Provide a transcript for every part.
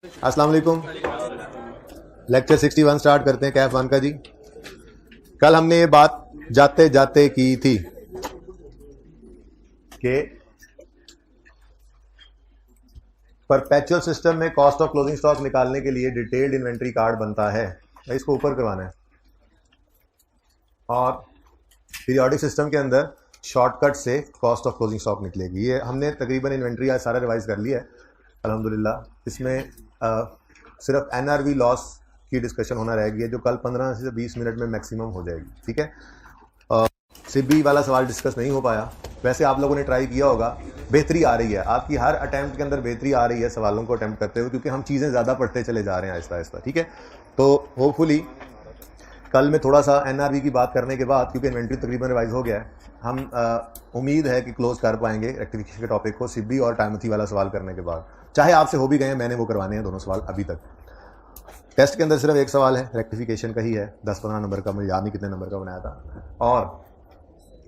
अस्सलाम वालेकुम। Lecture 61 start करते हैं कैफ वन का जी। कल हमने ये बात जाते जाते की थी कि परपेचुअल सिस्टम में कॉस्ट ऑफ क्लोजिंग स्टॉक निकालने के लिए डिटेल्ड इन्वेंट्री कार्ड बनता है। इसको ऊपर करवाना है और पीरियोडिक सिस्टम के अंदर शॉर्टकट से कॉस्ट ऑफ क्लोजिंग स्टॉक निकलेगी। ये हमने तकरीबन इन्वेंट्री आज सारा रिवाइज कर लिया है अल्हम्दुलिल्लाह। इसमें सिर्फ एनआरवी लॉस की डिस्कशन होना रह गई है जो कल 15 से 20 मिनट में मैक्सिमम हो जाएगी। ठीक है, सिबी वाला सवाल डिस्कस नहीं हो पाया। वैसे आप लोगों ने ट्राई किया होगा, बेहतरी आ रही है आपकी, हर अटैम्प्ट के अंदर बेहतरी आ रही है सवालों को अटैम्प्ट करते हुए, क्योंकि हम चीज़ें ज़्यादा पढ़ते चले जा रहे हैं आहिस्ता आहिस्ता। ठीक है, तो होपफुली कल में थोड़ा सा एनआरवी की बात करने के बाद, क्योंकि इन्वेंट्री तकरीबन रिवाइज हो गया है, हम उम्मीद है कि क्लोज कर पाएंगे रेक्टिफिकेशन के टॉपिक को सिबी और टाइमथी वाला सवाल करने के बाद। चाहे आपसे हो भी गए हैं, मैंने वो करवाने हैं दोनों सवाल अभी तक। टेस्ट के अंदर सिर्फ एक सवाल है, रेक्टिफिकेशन का ही है, 10-15 नंबर का, मुझे याद नहीं कितने नंबर का बनाया था। और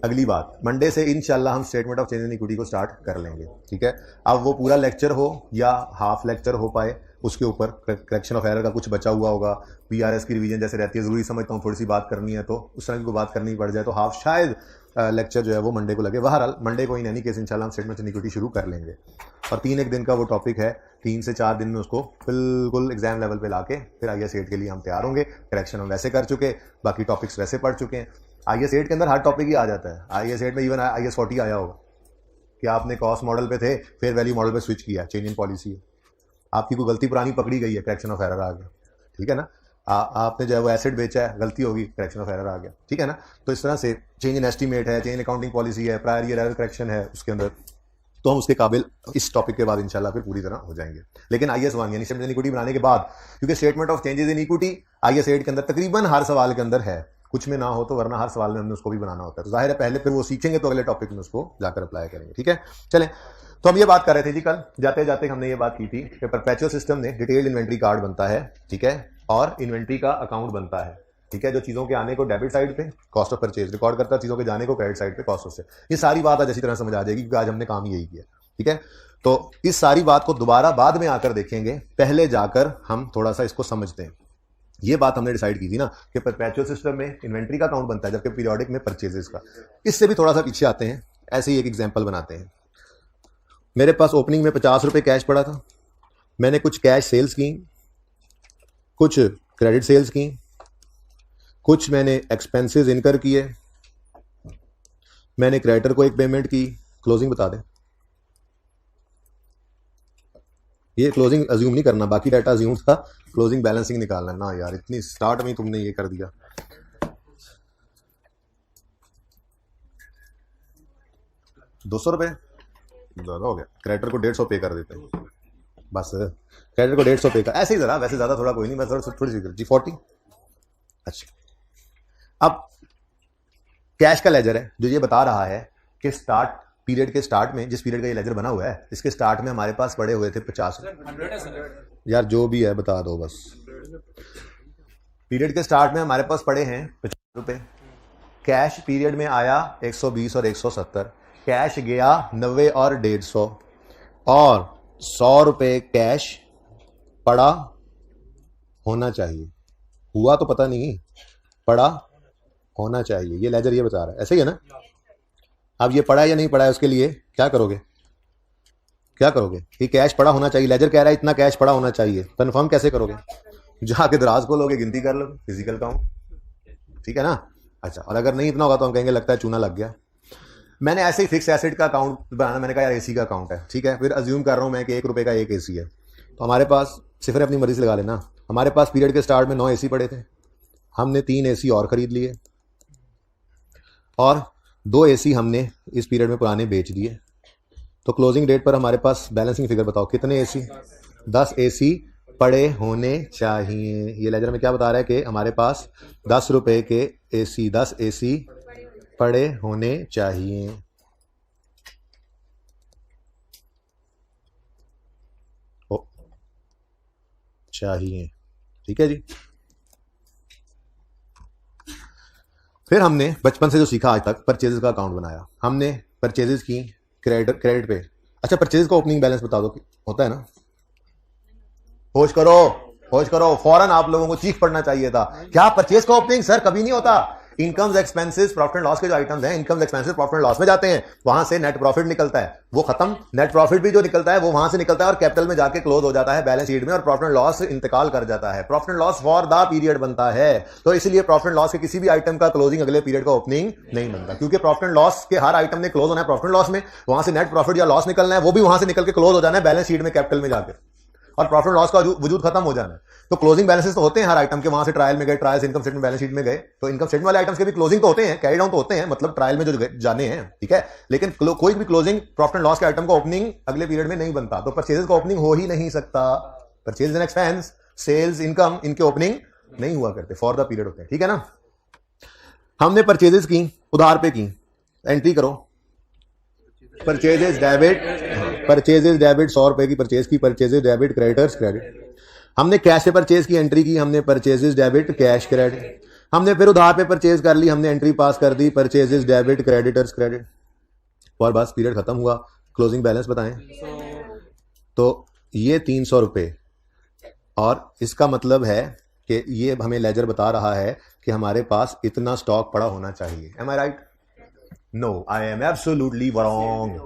अगली बात, मंडे से इंशाल्लाह हम statement of change in equity को स्टार्ट कर लेंगे। ठीक है, अब वो पूरा लेक्चर हो या हाफ लेक्चर हो पाए, उसके ऊपर करेक्शन ऑफ एरर का कुछ बचा हुआ होगा, पीआरएस की रिवीजन जैसे रहती है, ज़रूरी समझता हूँ थोड़ी सी बात करनी है तो उस तरह की कोई बात करनी पड़ जाए तो हाफ शायद लेक्चर जो है वो मंडे को लगे। बहरहाल मंडे को इन एनी केस इंशाल्लाह हम स्टेटमेंट ऑफ इक्विटी शुरू कर लेंगे और 3 दिन का वो टॉपिक है, 3 से 4 दिन में उसको बिल्कुल एग्जाम लेवल पे लाके फिर IAS 8 के लिए हम तैयार होंगे। करेक्शन हम वैसे कर चुके, बाकी टॉपिक्स वैसे पढ़ चुके हैं। IAS 8 के अंदर हर टॉपिक ही आ जाता है। IAS 8 में इवन IAS 40 आया होगा कि आपने कॉस्ट मॉडल पे थे, फेयर वैल्यू मॉडल पे स्विच किया, चेंज इन पॉलिसी है, आपकी कोई गलती पुरानी पकड़ी गई है, करेक्शन ऑफ एरर आ गया। ठीक है ना, आपने जो है वो एसेट बेचा है, गलती होगी, करेक्शन ऑफ एरर आ गया। ठीक है ना, तो इस तरह से चेंज इन एस्टीमेट है, चेंज इन अकाउंटिंग पॉलिसी है, प्रायर ईयर एरर करेक्शन है उसके अंदर, तो हम उसके काबिल इस टॉपिक के बाद इंशाल्लाह फिर पूरी तरह हो जाएंगे। लेकिन IAS 1 यानी स्टेटमेंट ऑफ इक्विटी बनाने के बाद, क्योंकि statement of changes in equity IAS 8 के अंदर तकरीबन हर सवाल के अंदर है, कुछ में ना हो तो, वरना हर सवाल में हमने उसको भी बनाना होता है। तो जाहिर है पहले फिर वो सीखेंगे तो अगले टॉपिक में उसको जाकर अप्लाई करेंगे। ठीक है, चलें, तो हम ये बात कर रहे थे जी, कल जाते जाते हमने ये बात की थी कि परपेचुअल सिस्टम में डिटेल्ड इन्वेंट्री कार्ड बनता है। ठीक है, और इन्वेंट्री का अकाउंट बनता है। ठीक है, जो चीज़ों के आने को डेबिट साइड पे कॉस्ट ऑफ परचेज रिकॉर्ड करता है, चीज़ों के जाने को क्रेडिट साइड पे कॉस्ट ऑफ से। ये सारी बात आज अच्छी तरह समझ आ जाएगी क्योंकि आज हमने काम यही किया। ठीक है, तो इस सारी बात को दोबारा बाद में आकर देखेंगे, पहले जाकर हम थोड़ा सा इसको समझते हैं। ये बात हमने डिसाइड की थी ना कि परपेचुअल सिस्टम में इन्वेंट्री का अकाउंट बनता है जबकि पीरियोडिक में परचेजेस का। इससे भी थोड़ा सा पीछे आते हैं, ऐसे ही एक एग्जांपल बनाते हैं। मेरे पास ओपनिंग में 50 रुपये कैश पड़ा था, मैंने कुछ कैश सेल्स की, कुछ क्रेडिट सेल्स की, कुछ मैंने एक्सपेंसेस इनकर किए, मैंने क्रेडिटर को एक पेमेंट की। क्लोजिंग बता दें, ये क्लोजिंग अज्यूम नहीं करना, बाकी डाटा अज्यूम था, क्लोजिंग बैलेंसिंग निकालना है ना यार, इतनी स्टार्ट में तुमने ये कर दिया। 200 रुपये ज़्यादा हो गया, क्रेडिटर को 150 पे कर देते हैं बस, क्रेडिटर को 150 पे का, ऐसे ही ज़रा, वैसे ज़्यादा थोड़ा कोई नहीं, बस थोड़ी सी जी 40। अच्छा, अब कैश का लेजर है जो ये बता रहा है कि स्टार्ट पीरियड के स्टार्ट में, जिस पीरियड का ये लेजर बना हुआ है, इसके स्टार्ट में हमारे पास पड़े हुए थे 50 यार, जो भी है बता दो बस। पीरियड के स्टार्ट में हमारे पास पड़े हैं 50 रुपये, कैश पीरियड में आया 120 और 170, कैश गया 90 और 150, और 100 रुपये कैश पड़ा होना चाहिए, हुआ तो पता नहीं, पड़ा होना चाहिए, ये लेजर ये बता रहा है, ऐसे ही है ना। अब ये पड़ा या नहीं पड़ा है, उसके लिए क्या करोगे, क्या करोगे, ये कैश पड़ा होना चाहिए, लेजर कह रहा है इतना कैश पड़ा होना चाहिए, कंफर्म कैसे करोगे, जाके दराज खोलोगे, गिनती कर लोगे, फिजिकल काउंट। ठीक है ना। अच्छा, और अगर नहीं इतना होगा तो हम कहेंगे लगता है चूना लग गया। मैंने ऐसे ही फिक्स एसेट का अकाउंट बनाना, मैंने कहा यार AC का अकाउंट है, ठीक है, फिर अज्यूम कर रहा हूँ मैं कि 1 रुपये का एक AC है, तो हमारे पास सिफर अपनी मर्जी से लगा लेना, हमारे पास पीरियड के स्टार्ट में 9 AC पड़े थे, हमने 3 AC और खरीद लिए और 2 AC हमने इस पीरियड में पुराने बेच दिए। तो क्लोजिंग डेट पर हमारे पास बैलेंसिंग फिगर बताओ कितने AC, 10 AC पड़े होने चाहिए। ये लेजर में क्या बता रहा है कि हमारे पास 10 रुपये के AC, 10 AC पड़े होने चाहिए। ओ चाहिए, ठीक है जी। फिर हमने बचपन से जो सीखा आज तक, परचेजेस का अकाउंट बनाया, हमने परचेजेस की क्रेडिट पे। अच्छा, परचेजेस का ओपनिंग बैलेंस बता दो, होता है ना, होश करो, होश करो, फौरन आप लोगों को चीख पड़ना चाहिए था। क्या परचेज का ओपनिंग? सर कभी नहीं होता। Incomes expenses profit and loss के जो आइटम्स हैं, incomes expenses profit and loss में जाते हैं, वहां से नेट प्रॉफिट निकलता है, वो खत्म। नेट प्रॉफिट भी जो निकलता है वो वहां से निकलता है और कैपिटल में जाके क्लोज हो जाता है बैलेंस शीट में, और प्रॉफिट एंड लॉस इंतकाल कर जाता है। Profit and loss for the period बनता है, तो इसलिए प्रॉफिट एंड लॉस के किसी भी आइटम का क्लोजिंग अगले पीरियड का ओपनिंग नहीं बनता, क्योंकि प्रॉफिट एंड लॉस के हर आइटम ने क्लोज होना है प्रॉफिट एंड लॉस में, वहां से नेट प्रॉफिट या लॉस निकलना है, वो भी वहां से निकल के क्लोज हो जाना है बैलेंस शीट में कैपिटल में जाकर, और प्रॉफिट एंड लॉस का वजूद खत्म हो जाना है। तो क्लोजिंग बैलेंसेस तो होते हैं हर आइटम के, वहां से ट्रायल में गए, ट्रायल से इनकम स्टेटमेंट बैलेंस शीट में गए, तो इनकम स्टेटमेंट वाले आइटम्स के भी क्लोजिंग तो होते हैं, कैरी डाउन तो होते हैं, मतलब ट्रायल में जो जाने हैं, ठीक है। लेकिन कोई भी क्लोजिंग प्रॉफिट एंड लॉस के आइटम का ओपनिंग अगले पीरियड में नहीं बनता, तो परचेजेस का ओपनिंग हो ही नहीं सकता। Purchase and expense, sales, income, इनके ओपनिंग नहीं हुआ करते, फॉर द पीरियड होते हैं, ठीक है ना। हमने परचेजेस की, उधार पे की, एंट्री करो, परचेजेस डेबिट, परचेजेस डेबिट, 100 रुपए की परचेज की, परचेजेस डेबिट, क्रेडिटर्स क्रेडिट। हमने कैश से परचेज की, एंट्री की हमने परचेजेस डेबिट, कैश क्रेडिट। हमने फिर उधार पे परचेज कर ली, हमने एंट्री पास कर दी, परचेजेस डेबिट, क्रेडिटर्स क्रेडिट, और बस पीरियड खत्म हुआ। क्लोजिंग बैलेंस बताएं। तो ये 300 रुपए, और इसका मतलब है कि ये हमें लेजर बता रहा है कि हमारे पास इतना स्टॉक पड़ा होना चाहिए। Am I right? No, I am absolutely wrong.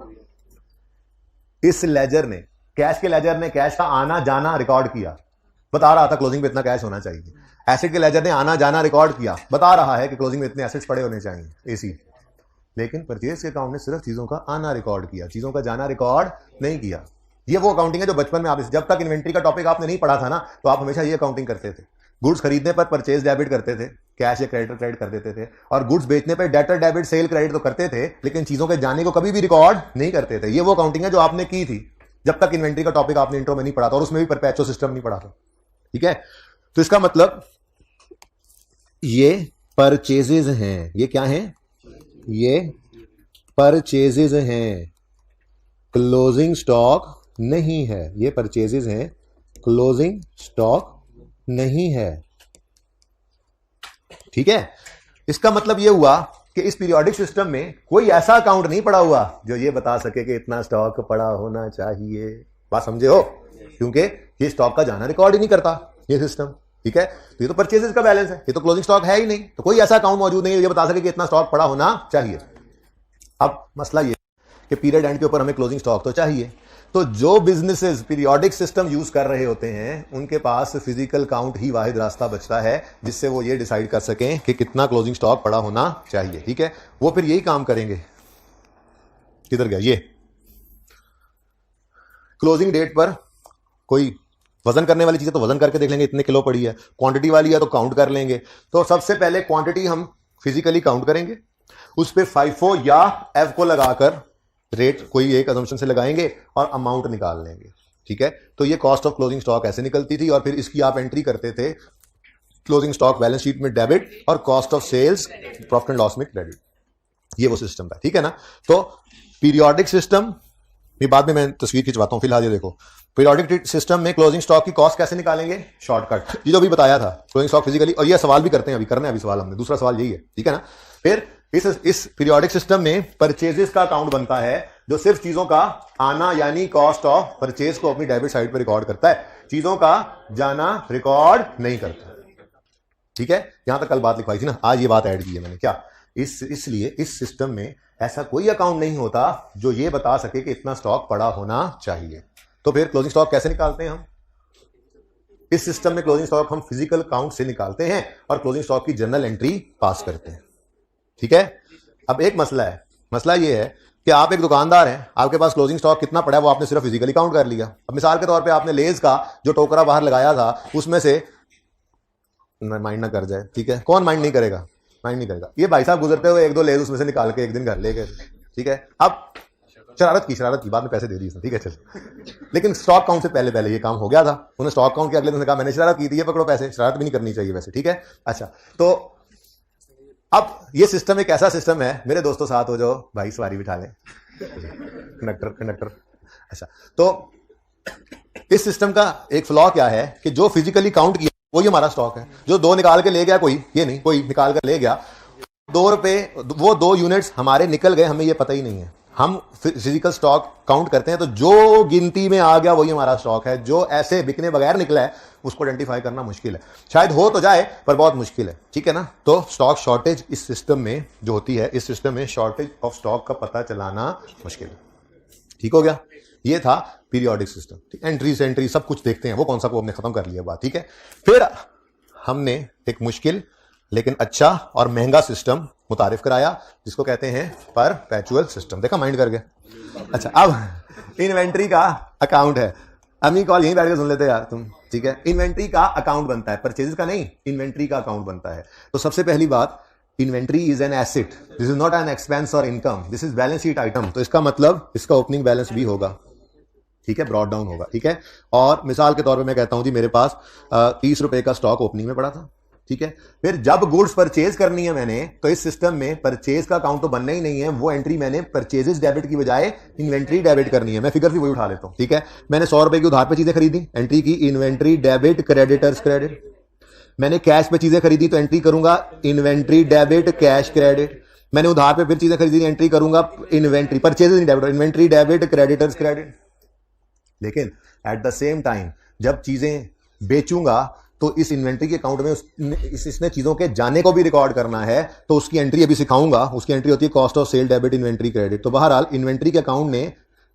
इस लेजर ने, कैश के लेजर ने कैश का आना जाना रिकॉर्ड किया, बता रहा था क्लोजिंग में इतना कैश होना चाहिए। एसेट के लेजर ने आना जाना रिकॉर्ड किया, बता रहा है कि क्लोजिंग में इतने एसेट्स पड़े होने चाहिए, एसी। लेकिन परचेज के अकाउंट ने सिर्फ चीजों का आना रिकॉर्ड किया, चीजों का जाना रिकॉर्ड नहीं किया। ये वो अकाउंटिंग है जो बचपन में आप, जब तक इन्वेंट्री का टॉपिक आपने नहीं पढ़ा था ना, तो आप हमेशा ये अकाउंटिंग करते थे। गुड्स खरीदने पर परचेज डेबिट करते थे, कैश या क्रेडिट क्रेडिट कर देते थे, और गुड्स बेचने पर डेटर डेबिट सेल क्रेडिट तो करते थे, लेकिन चीजों के जाने को कभी भी रिकॉर्ड नहीं करते थे। ये वो अकाउंटिंग है जो आपने की थी जब तक इन्वेंट्री का टॉपिक आपने इंट्रो में नहीं पढ़ा था, और उसमें भी परपेचुअल सिस्टम नहीं पढ़ा था, ठीक है। तो इसका मतलब ये परचेजेज हैं, ये क्या हैं? ये परचेजेज हैं, क्लोजिंग स्टॉक नहीं है। ये परचेजेज हैं, क्लोजिंग स्टॉक नहीं है, ठीक है। इसका मतलब यह हुआ कि इस पीरियोडिक सिस्टम में कोई ऐसा अकाउंट नहीं पड़ा हुआ जो ये बता सके कि इतना स्टॉक पड़ा होना चाहिए। बात समझे हो? क्योंकि ये स्टॉक का जाना रिकॉर्ड ही नहीं करता ये सिस्टम, ठीक है। तो ये तो परचेजेस का बैलेंस है, ये तो क्लोजिंग स्टॉक है ही नहीं, तो कोई ऐसा अकाउंट मौजूद नहीं है ये बता सके कि इतना स्टॉक पड़ा होना चाहिए। अब मसला ये कि पीरियड एंड के ऊपर हमें क्लोजिंग स्टॉक तो चाहिए, तो जो बिजनेसेस पीरियोडिक सिस्टम यूज कर रहे होते हैं उनके पास फिजिकल काउंट ही वाहिद रास्ता बचता है जिससे वो ये डिसाइड कर सकें कि कितना क्लोजिंग स्टॉक पड़ा होना चाहिए, ठीक है। वो फिर यही काम करेंगे। किधर गया ये? क्लोजिंग डेट पर कोई वजन करने वाली चीज है तो वजन करके देख लेंगे इतने किलो पड़ी है, क्वांटिटी वाली है तो काउंट कर लेंगे। तो सबसे पहले क्वांटिटी हम फिजिकली काउंट करेंगे, उस पर FIFO या F को लगाकर रेट कोई एक असम्पशन से लगाएंगे और अमाउंट निकाल लेंगे, ठीक है। तो ये कॉस्ट ऑफ क्लोजिंग स्टॉक ऐसे निकलती थी, और फिर इसकी आप एंट्री करते थे क्लोजिंग स्टॉक बैलेंस शीट में डेबिट और cost of sales profit and loss में क्रेडिट। ये वो सिस्टम था, ठीक है ना। तो पीरियोडिक सिस्टम, ये बाद में मैं तस्वीर खिंचवाता हूं, फिलहाल ये देखो। पीरियोडिक सिस्टम में क्लोजिंग स्टॉक की कॉस्ट कैसे निकालेंगे? शॉर्टकट, ये जो भी बताया था, क्लोजिंग स्टॉक फिजिकली, और ये सवाल भी करते हैं, अभी करना है अभी सवाल हमने, दूसरा सवाल यही है, ठीक है ना। फिर इस पीरियोडिक सिस्टम में परचेजेस का अकाउंट बनता है जो सिर्फ चीजों का आना यानी कॉस्ट ऑफ परचेज को अपनी डेबिट साइड पर रिकॉर्ड करता है, चीजों का जाना रिकॉर्ड नहीं करता, ठीक है। यहां तक कल बात लिखवाई थी ना, आज ये बात ऐड की है मैंने। क्या इसलिए इस सिस्टम में ऐसा कोई अकाउंट नहीं होता जो ये बता सके कि इतना स्टॉक पड़ा होना चाहिए। तो फिर क्लोजिंग स्टॉक कैसे निकालते हैं हम? इस सिस्टम में क्लोजिंग स्टॉक हम फिजिकल काउंट से निकालते हैं और क्लोजिंग स्टॉक की जनरल एंट्री पास करते हैं, ठीक है। अब एक मसला है, मसला ये है कि आप एक दुकानदार हैं, आपके पास क्लोजिंग स्टॉक कितना पड़ा है वो आपने सिर्फ फिजिकली काउंट कर लिया। अब मिसाल के तौर पे आपने लेज का जो टोकरा बाहर लगाया था उसमें से, माइंड ना कर जाए, ठीक है, कौन माइंड नहीं करेगा? माइंड नहीं करेगा। ये भाई साहब गुजरते हुए एक दो लेज उसमें से निकाल के एक दिन घर ले गए, ठीक है। अब शरारत की बाद में पैसे दे दी इसने, ठीक है, चलो। लेकिन स्टॉक काउंट से पहले ये काम हो गया था, उन्होंने स्टॉक काउंट के अगले दिन कहा मैंने शरारत की थी, ये पकड़ो पैसे। शरारत भी नहीं करनी चाहिए वैसे, ठीक है। अच्छा, तो अब ये सिस्टम एक ऐसा सिस्टम है, मेरे दोस्तों साथ हो जाओ भाई, सवारी बिठा लें, कंडक्टर। अच्छा, तो इस सिस्टम का एक फ्लॉ क्या है कि जो फिजिकली काउंट किया वही हमारा स्टॉक है। जो 2 निकाल के ले गया कोई, ये नहीं, कोई निकाल कर ले गया 2 रुपए, वो 2 यूनिट्स हमारे निकल गए, हमें ये पता ही नहीं है। हम फिजिकल स्टॉक काउंट करते हैं तो जो गिनती में आ गया वही हमारा स्टॉक है, जो ऐसे बिकने बगैर निकला है उसको आइडेंटिफाई करना मुश्किल है। शायद हो तो जाए पर बहुत मुश्किल है, ठीक है ना। तो स्टॉक शॉर्टेज इस सिस्टम में जो होती है, इस सिस्टम में शॉर्टेज ऑफ स्टॉक का पता चलाना मुश्किल है। ठीक हो गया, ये था पीरियोडिक सिस्टम। एंट्री से एंट्री सब कुछ देखते हैं, वो कौन सा को हमने खत्म कर लिया बात, ठीक है। फिर हमने एक मुश्किल लेकिन अच्छा और महंगा सिस्टम मुतारिफ कराया जिसको कहते हैं परपेचुअल सिस्टम। देखा माइंड करके। अच्छा, अब इन्वेंट्री का अकाउंट है। अमी कॉल यहीं बैठ के सुन लेते यार तुम, ठीक है। इन्वेंट्री का अकाउंट बनता है, परचेजेस का नहीं, इन्वेंट्री का अकाउंट बनता है। तो सबसे पहली बात, inventory is an asset, this is not an expense और income, this is balance sheet item. तो इसका मतलब इसका ओपनिंग बैलेंस भी होगा, ठीक है, ब्रॉड डाउन होगा, ठीक है। और मिसाल के तौर पे मैं कहता हूं जी मेरे पास 30 रुपए का स्टॉक ओपनिंग में पड़ा था, ठीक है। फिर जब गुड्स परचेज करनी है मैंने, तो इस सिस्टम में परचेज का अकाउंट तो बनना ही नहीं है, वो एंट्री मैंने परचेजेस डेबिट की बजाय इन्वेंट्री डेबिट करनी है। मैं फिगर भी वही उठा लेता हूं, ठीक है। मैंने 100 रुपए की उधार पे चीजें खरीदी, एंट्री की इन्वेंट्री डेबिट क्रेडिटर्स क्रेडिट। मैंने कैश पे चीजें खरीदी तो एंट्री करूंगा इन्वेंट्री डेबिट कैश क्रेडिट। मैंने उधार पे फिर चीजें खरीदी, एंट्री करूंगा इन्वेंट्री परचेजेस नहीं debit, inventory debit creditors credit. लेकिन एट द सेम टाइम जब चीजें बेचूंगा तो इस इन्वेंट्री के अकाउंट में इसने चीजों के जाने को भी रिकॉर्ड करना है, तो उसकी एंट्री अभी सिखाऊंगा। उसकी एंट्री होती है cost of sale debit inventory credit. तो बहरहाल इन्वेंट्री के अकाउंट में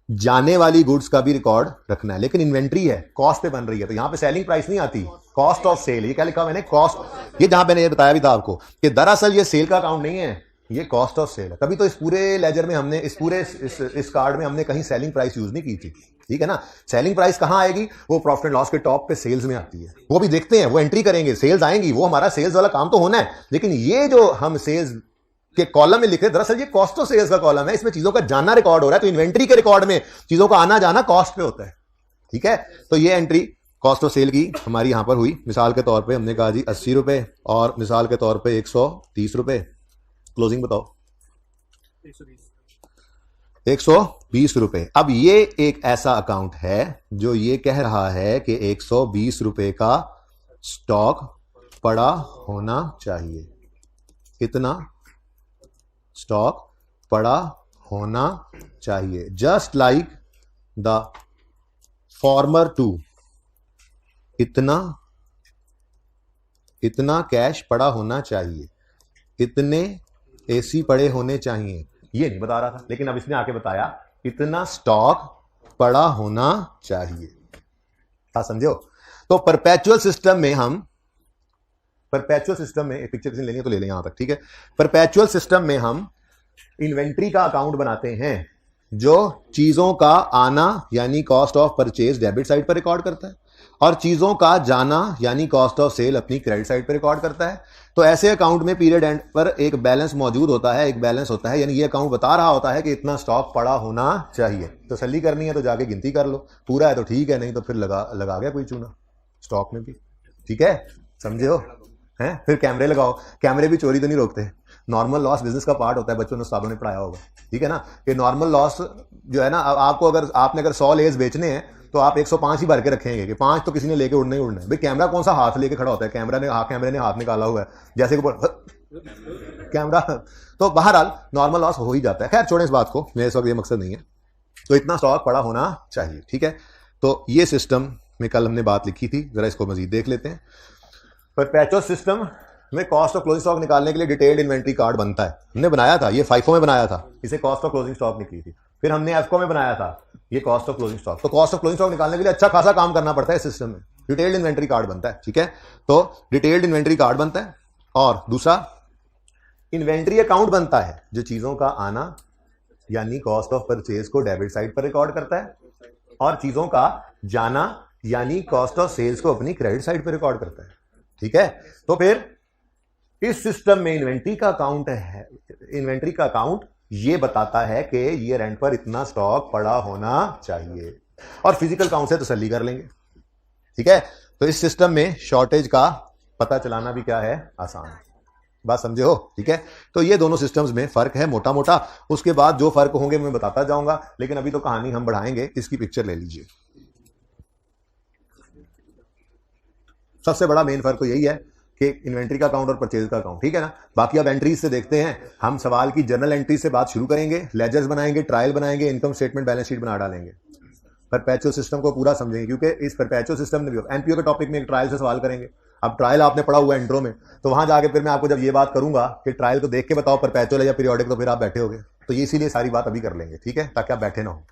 जाने वाली गुड्स का भी रिकॉर्ड रखना है, लेकिन इन्वेंट्री है, कॉस्ट पे बन रही है, तो यहां पे सेलिंग प्राइस नहीं आती, कॉस्ट ऑफ सेल। ये क्या लिखा मैंने, कॉस्ट। ये जहां मैंने ये बताया भी था आपको कि दरअसल ये सेल का अकाउंट नहीं है, ये कॉस्ट ऑफ सेल है। कभी तो इस पूरे लेजर में हमने इस कार्ड में हमने कहीं सेलिंग प्राइस यूज नहीं की थी, ठीक है ना। सेलिंग प्राइस कहां आएगी, वो प्रॉफिट एंड लॉस के टॉप पे सेल्स में आती है। वो भी देखते हैं, वो एंट्री करेंगे, सेल्स आएंगी, वो हमारा सेल्स वाला काम तो होना है। लेकिन ये जो हम सेल्स के कॉलम में लिख रहे हैं, दरअसल ये कॉस्ट ऑफ सेल्स का कॉलम है, इसमें चीजों का जाना रिकॉर्ड हो रहा है। तो इन्वेंट्री के रिकॉर्ड में चीजों का आना जाना कॉस्ट पे होता है, ठीक है। तो ये एंट्री कॉस्ट ऑफ सेल की हमारी यहां पर हुई। मिसाल के तौर पे हमने कहा जी 80 रुपए और मिसाल के तौर पे 130 रुपए। क्लोजिंग बताओ, 120 रुपए। अब ये एक ऐसा अकाउंट है जो ये कह रहा है कि 120 रुपए का स्टॉक पड़ा होना चाहिए। कितना स्टॉक पड़ा होना चाहिए, just like the former two. इतना कैश पड़ा होना चाहिए, इतने एसी पड़े होने चाहिए। ये नहीं बता रहा था, लेकिन अब इसने आके बताया इतना स्टॉक पड़ा होना चाहिए। हाँ समझो। तो परपेचुअल सिस्टम में एक पिक्चर किसी ने लेनी है तो ले लें यहां तक, ठीक है। परपेचुअल सिस्टम में हम इन्वेंट्री का अकाउंट बनाते हैं जो चीजों का आना यानी cost of purchase debit side पर रिकॉर्ड करता है, और चीजों का जाना यानी कॉस्ट ऑफ सेल अपनी क्रेडिट साइड पर रिकॉर्ड करता है। तो ऐसे अकाउंट में पीरियड एंड पर एक बैलेंस मौजूद होता है, एक बैलेंस होता है, यानी ये अकाउंट बता रहा होता है कि इतना स्टॉक पड़ा होना चाहिए। तसल्ली करनी है तो जाके गिनती कर लो, पूरा है तो ठीक है, नहीं तो फिर लगा गया कोई चूना स्टॉक में भी, ठीक है, समझे हो हैं। फिर कैमरे लगाओ, कैमरे भी चोरी तो नहीं रोकते। नॉर्मल लॉस बिजनेस का पार्ट होता है, बच्चों ने सालों ने पढ़ाया होगा, ठीक है ना। कि नॉर्मल लॉस जो है ना, आपको आपने अगर 100 लेस बेचने हैं तो आप 105 ही भर के रखेंगे कि 5 तो किसी ने लेके उड़ना ही उड़ना है। भाई कैमरा कौन सा हाथ लेके खड़ा होता है, कैमरे ने हाथ निकाला हुआ है जैसे कि कैमरा। तो बहरहाल नॉर्मल लॉस हो ही जाता है। खैर छोड़ें इस बात को, मेरे इस वक्त ये मकसद नहीं है। तो इतना स्टॉक पड़ा होना चाहिए, ठीक है। तो ये सिस्टम में कल हमने बात लिखी थी, जरा इसको मजीद देख लेते हैं। परपेचुअल सिस्टम में कॉस्ट ऑफ क्लोजिंग स्टॉक निकालने के लिए डिटेल्ड इन्वेंट्री कार्ड बनता है। हमने बनाया था, ये फाइफो में बनाया था, इसे कॉस्ट ऑफ क्लोजिंग स्टॉक निकली थी। फिर हमने एफको में बनाया था, ये कॉस्ट ऑफ क्लोजिंग स्टॉक। तो कॉस्ट ऑफ क्लोजिंग स्टॉक निकालने के लिए अच्छा खासा काम करना पड़ता है इस सिस्टम में। डिटेल्ड इन्वेंट्री कार्ड बनता है, ठीक है। तो डिटेल्ड इन्वेंट्री कार्ड बनता है, और दूसरा इन्वेंट्री अकाउंट बनता है जो चीजों का आना यानी कॉस्ट ऑफ परचेज को डेबिट साइड पर रिकॉर्ड करता है, और चीजों का जाना यानी कॉस्ट ऑफ सेल्स को अपनी क्रेडिट साइड पर रिकॉर्ड करता है, ठीक है। तो फिर इस सिस्टम में इन्वेंट्री का अकाउंट है, इन्वेंट्री का अकाउंट ये बताता है कि ये रेंट पर इतना स्टॉक पड़ा होना चाहिए, और फिजिकल अकाउंट से तसल्ली कर लेंगे, ठीक है। तो इस सिस्टम में शॉर्टेज का पता चलाना भी क्या है, आसान है। बात समझे हो, ठीक है। तो ये दोनों सिस्टम्स में फर्क है मोटा मोटा, उसके बाद जो फर्क होंगे मैं बताता जाऊंगा, लेकिन अभी तो कहानी हम बढ़ाएंगे। इसकी पिक्चर ले लीजिए। सबसे बड़ा मेन फर्क तो यही है कि इन्वेंट्री का अकाउंट और परचेज का अकाउंट, ठीक है ना। बाकी अब एंट्रीज से देखते हैं, हम सवाल की जनरल एंट्री से बात शुरू करेंगे, लेजर्स बनाएंगे, ट्रायल बनाएंगे, इनकम स्टेटमेंट बैलेंस शीट बना डालेंगे, परपेचुअल सिस्टम को पूरा समझेंगे, क्योंकि इस परपेचुअल सिस्टम में भी एनपीओ के टॉपिक में एक ट्रायल से सवाल करेंगे। अब ट्रायल आपने पढ़ा हुआ है इंट्रो में, तो वहां जाके फिर मैं आपको जब ये बात करूंगा कि ट्रायल को देख के बताओ परपेचुअल है या पीरियोडिक, तो फिर आप बैठे होगे। तो ये इसीलिए सारी बात अभी कर लेंगे, ठीक है, ताकि आप बैठे ना हो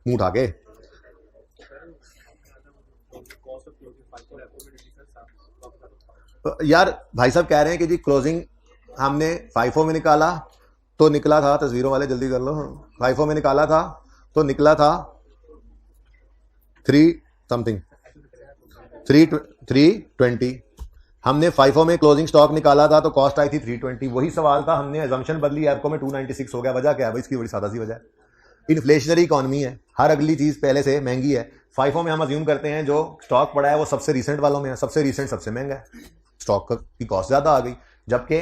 मुंह उठा के। यार भाई साहब कह रहे हैं कि जी क्लोजिंग हमने फाइफो में निकाला तो निकला था, तस्वीरों वाले जल्दी कर लो, फाइफो में निकाला था तो निकला था 320। हमने फाइफो में क्लोजिंग स्टॉक निकाला था तो कॉस्ट आई थी 320। वही सवाल था, हमने एजम्पशन बदली, एफको में 296 हो गया। वजह क्या है भाई? इसकी बड़ी सादा सी वजह है, इन्फ्लेशनरी इकॉनमी है, हर अगली चीज पहले से महंगी है। फाइफो में हम अज्यूम करते हैं जो स्टॉक पड़ा है वो सबसे रिसेंट वालों में है, सबसे रिसेंट सबसे महंगा है, स्टॉक की कॉस्ट ज्यादा आ गई। जबकि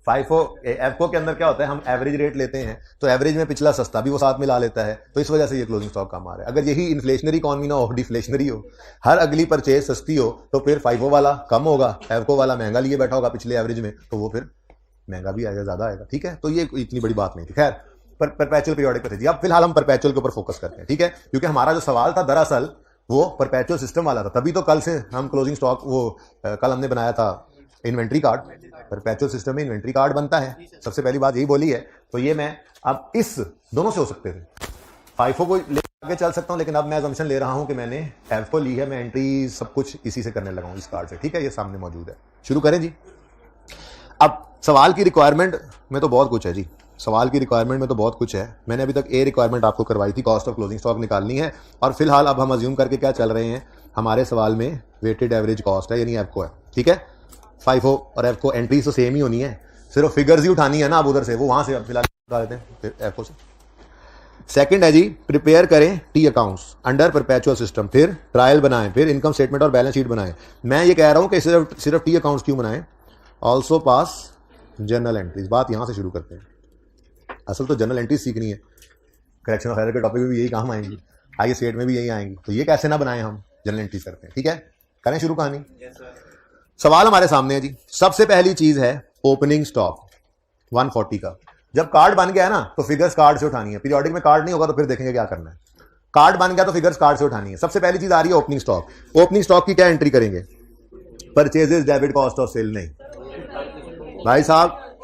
फाइफो एफको के अंदर क्या होता है, हम एवरेज रेट लेते हैं, तो एवरेज में पिछला सस्ता भी वो साथ में ला लेता है, तो इस वजह से ये क्लोजिंग स्टॉक कम आ रहा है। अगर यही इन्फ्लेशनरी इकॉनमी ना हो, डिफ्लेशनरी हो, हर अगली परचेज सस्ती हो, तो फिर फाइफो वाला कम होगा, एफको वाला महंगा लिए बैठा होगा पिछले एवरेज में, तो वो फिर महंगा भी आएगा, ज्यादा आएगा, ठीक है। तो ये इतनी बड़ी बात नहीं थी। खैर परपेचुअल पीरियोडिक पे थे जी। अब फिलहाल हम परपेचुअल के ऊपर फोकस करते हैं, ठीक है, क्योंकि हमारा जो सवाल था दरअसल वो परपेचुअल सिस्टम वाला था। तभी तो कल से हम क्लोजिंग स्टॉक कल हमने बनाया था इन्वेंट्री कार्ड, परपेचुअल सिस्टम में इन्वेंट्री कार्ड बनता है, सबसे पहली बात यही बोली है। तो ये मैं अब इस दोनों से हो सकते थे, फाइफो को लेकर आगे चल सकता हूं, लेकिन अब मैं असम्पशन ले रहा हूं कि मैंने एफको ली है, मैं एंट्री सब कुछ इसी से करने लगा हूं, इस कार्ड से, ठीक है, ये सामने मौजूद है। शुरू करें जी। अब सवाल की रिक्वायरमेंट में तो बहुत कुछ है जी, सवाल की रिक्वायरमेंट में तो बहुत कुछ है। मैंने अभी तक ए रिक्वायरमेंट आपको करवाई थी, कॉस्ट ऑफ क्लोजिंग स्टॉक निकालनी है। और फिलहाल अब हम अज्यूम करके क्या चल रहे हैं, हमारे सवाल में वेटेड एवरेज कॉस्ट है, यानी एफको है, ठीक है। फाइफो और एफको एंट्री तो सेम ही होनी है, सिर्फ फिगर्स ही उठानी है ना, अब उधर से वो वहां से फिलहाल उठा देते हैं फिर एफको से। सेकंड है जी, प्रिपेयर करें T accounts under perpetual system, फिर ट्रायल बनाएं, फिर इनकम स्टेटमेंट और बैलेंस शीट बनाएं। मैं ये कह रहा हूं कि सिर्फ टी अकाउंट्स क्यों बनाएं, ऑल्सो पास जर्नल एंट्रीज। बात यहां से शुरू करते हैं, असल तो जनरल एंट्रीज सीखनी है, करेक्शन ऑफ एरर के टॉपिक में भी यही काम आएंगी, आगे स्टेट में भी यही आएंगी, तो ये कैसे ना बनाएं, हम जनरल एंट्रीज करते हैं, ठीक है। करें शुरू कहानी। सवाल हमारे सामने है जी। सबसे पहली चीज है ओपनिंग स्टॉक 140 का। जब कार्ड बन गया है ना, तो फिगर्स कार्ड से उठानी है, पीरियोडिक में कार्ड नहीं होगा तो फिर देखेंगे क्या करना है। कार्ड बन गया तो फिगर्स कार्ड से उठानी है। सबसे पहली चीज आ रही है ओपनिंग स्टॉक। ओपनिंग स्टॉक की क्या एंट्री करेंगे, purchases, debit, cost of sale नहीं। भाई साहब